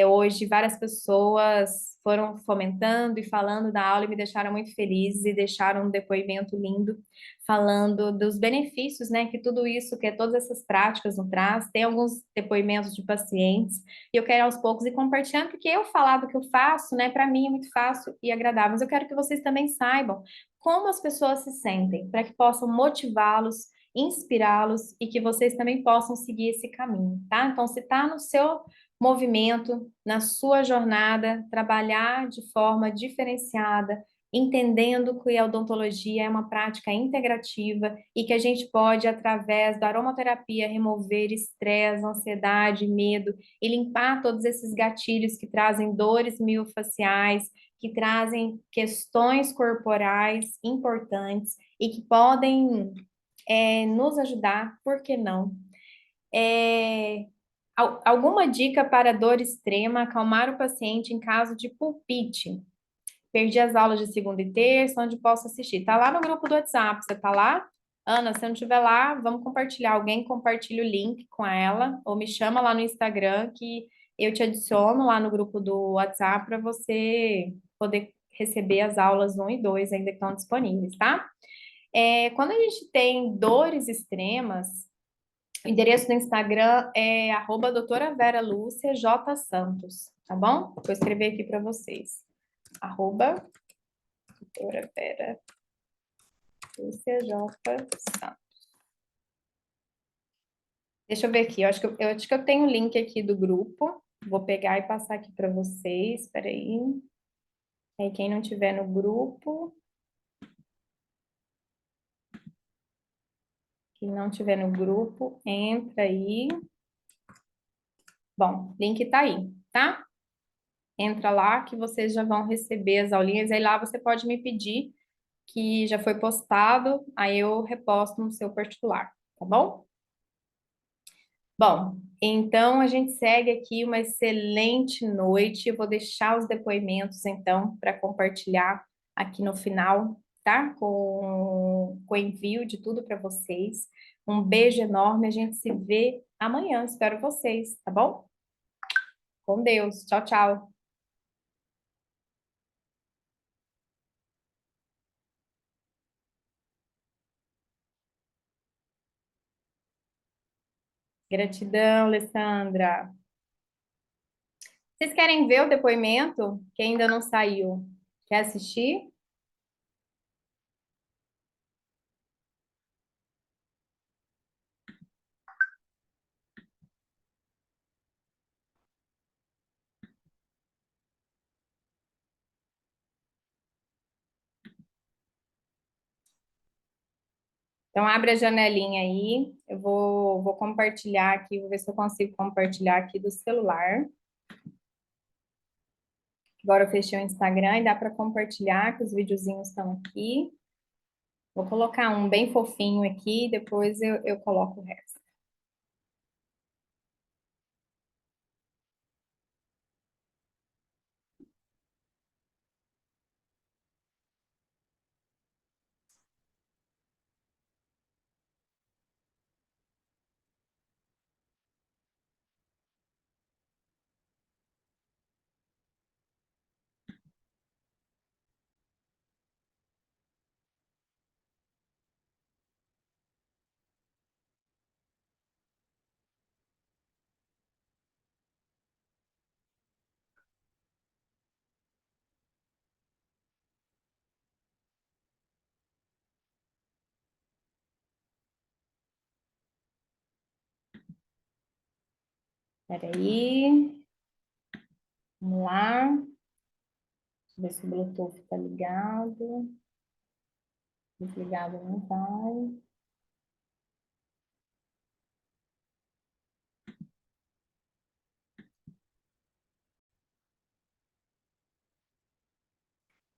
Hoje várias pessoas foram fomentando e falando da aula e me deixaram muito felizes e deixaram um depoimento lindo falando dos benefícios, né, que tudo isso, que todas essas práticas nos traz. Tem alguns depoimentos de pacientes e eu quero aos poucos ir compartilhando, porque eu falar do que eu faço, né, para mim é muito fácil e agradável, mas eu quero que vocês também saibam como as pessoas se sentem, para que possam motivá-los, inspirá-los e que vocês também possam seguir esse caminho, tá? Então, se está no seu movimento, na sua jornada, trabalhar de forma diferenciada, entendendo que a odontologia é uma prática integrativa e que a gente pode, através da aromaterapia, remover estresse, ansiedade, medo e limpar todos esses gatilhos que trazem dores miofaciais, que trazem questões corporais importantes e que podem nos ajudar, por que não? É, alguma dica para dor extrema, acalmar o paciente em caso de pulpite? Perdi as aulas de segunda e terça, onde posso assistir. Tá lá no grupo do WhatsApp, você tá lá? Ana, se eu não estiver lá, vamos compartilhar. Alguém compartilha o link com ela, ou me chama lá no Instagram que eu te adiciono lá no grupo do WhatsApp para você poder receber as aulas 1 e 2 ainda que estão disponíveis, tá? Quando a gente tem dores extremas, o endereço do Instagram é @doutora Vera Lúcia J. Santos, tá bom? Vou escrever aqui para vocês. Doutora Vera Lúcia J. Santos. Deixa eu ver aqui, eu acho que eu tenho o link aqui do grupo. Vou pegar e passar aqui para vocês. Espera aí. Aí, quem não tiver no grupo, entra aí. Bom, link tá aí, tá? Entra lá que vocês já vão receber as aulinhas. Aí lá você pode me pedir que já foi postado, aí eu reposto no seu particular, tá bom? Bom, então a gente segue aqui uma excelente noite. Eu vou deixar os depoimentos, então, para compartilhar aqui no final, tá? Com o envio de tudo para vocês. Um beijo enorme. A gente se vê amanhã. Espero vocês, tá bom? Com Deus. Tchau, tchau. Gratidão, Alessandra. Vocês querem ver o depoimento que ainda não saiu? Quer assistir? Então, abre a janelinha aí. Eu vou compartilhar aqui, vou ver se eu consigo compartilhar aqui do celular. Agora eu fechei o Instagram e dá para compartilhar, que os videozinhos estão aqui. Vou colocar um bem fofinho aqui, depois eu coloco o resto. Peraí, vamos lá. Deixa eu ver se o Bluetooth está ligado. Desligado não vai.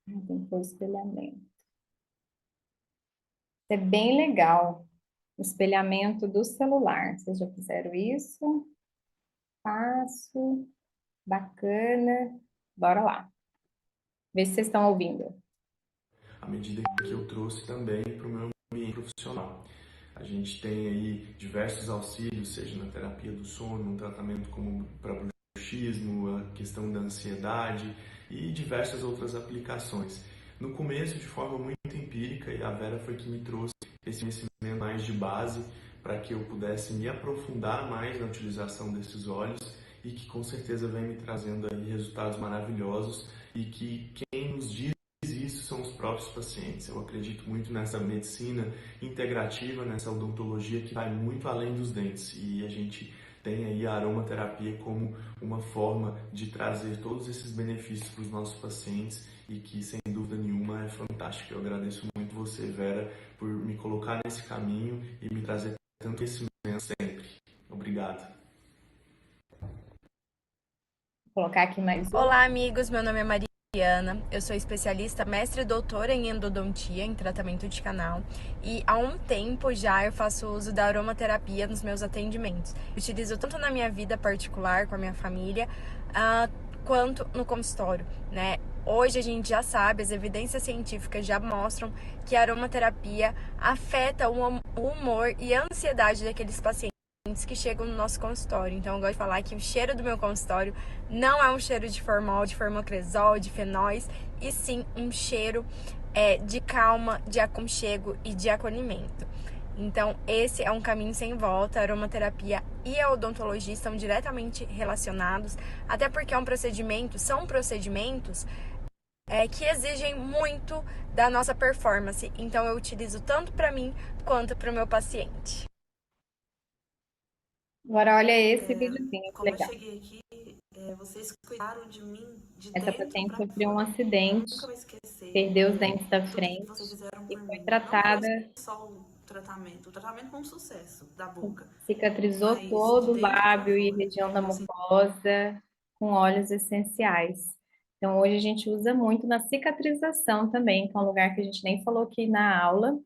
Tem que pôr o espelhamento. É bem legal. O espelhamento do celular. Vocês já fizeram isso? Fácil, bacana. Bora lá. Vê se vocês estão ouvindo. À medida que eu trouxe também para o meu ambiente profissional. A gente tem aí diversos auxílios, seja na terapia do sono, um tratamento como para bruxismo, a questão da ansiedade e diversas outras aplicações. No começo, de forma muito empírica, e a Vera foi que me trouxe esse conhecimento mais de base para que eu pudesse me aprofundar mais na utilização desses óleos e que com certeza vem me trazendo aí resultados maravilhosos e que quem nos diz isso são os próprios pacientes. Eu acredito muito nessa medicina integrativa, nessa odontologia que vai muito além dos dentes e a gente tem aí a aromaterapia como uma forma de trazer todos esses benefícios para os nossos pacientes e que sem dúvida nenhuma é fantástico. Eu agradeço muito você, Vera, por me colocar nesse caminho e me trazer tanto conhecimento sempre. Obrigado. Vou colocar aqui mais um. Olá, amigos. Meu nome é Mariana. Eu sou especialista, mestre e doutora em endodontia, em tratamento de canal. E há um tempo já eu faço uso da aromaterapia nos meus atendimentos. Utilizo tanto na minha vida particular, com a minha família, quanto no consultório, né? Hoje a gente já sabe, as evidências científicas já mostram que a aromaterapia afeta o humor e a ansiedade daqueles pacientes que chegam no nosso consultório. Então eu gosto de falar que o cheiro do meu consultório não é um cheiro de formol, de formocresol, de fenóis, e sim um cheiro de calma, de aconchego e de acolhimento. Então esse é um caminho sem volta. A aromaterapia e a odontologia estão diretamente relacionados, até porque são procedimentos que exigem muito da nossa performance. Então eu utilizo tanto para mim quanto para o meu paciente. Agora olha esse videozinho, que Como eu legal. cheguei aqui, vocês cuidaram de mim de Essa dentro paciente para sofreu um fora. acidente, Nunca vou esquecer perdeu os dentes da tudo frente que vocês fizeram e por foi mim. Não foi tratada, só o tratamento foi um sucesso da boca, cicatrizou mas de todo o dentro para lábio e fora. região da Eu senti mucosa com óleos essenciais. Então, hoje a gente usa muito na cicatrização também, que é um lugar que a gente nem falou aqui na aula,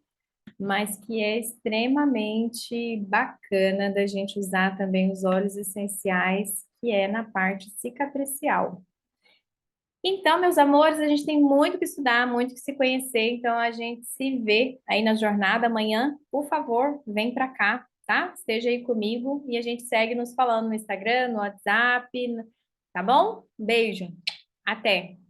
mas que é extremamente bacana da gente usar também os óleos essenciais, que é na parte cicatricial. Então, meus amores, a gente tem muito que estudar, muito que se conhecer, então a gente se vê aí na jornada amanhã. Por favor, vem para cá, tá? Esteja aí comigo e a gente segue nos falando no Instagram, no WhatsApp, tá bom? Beijo. Até.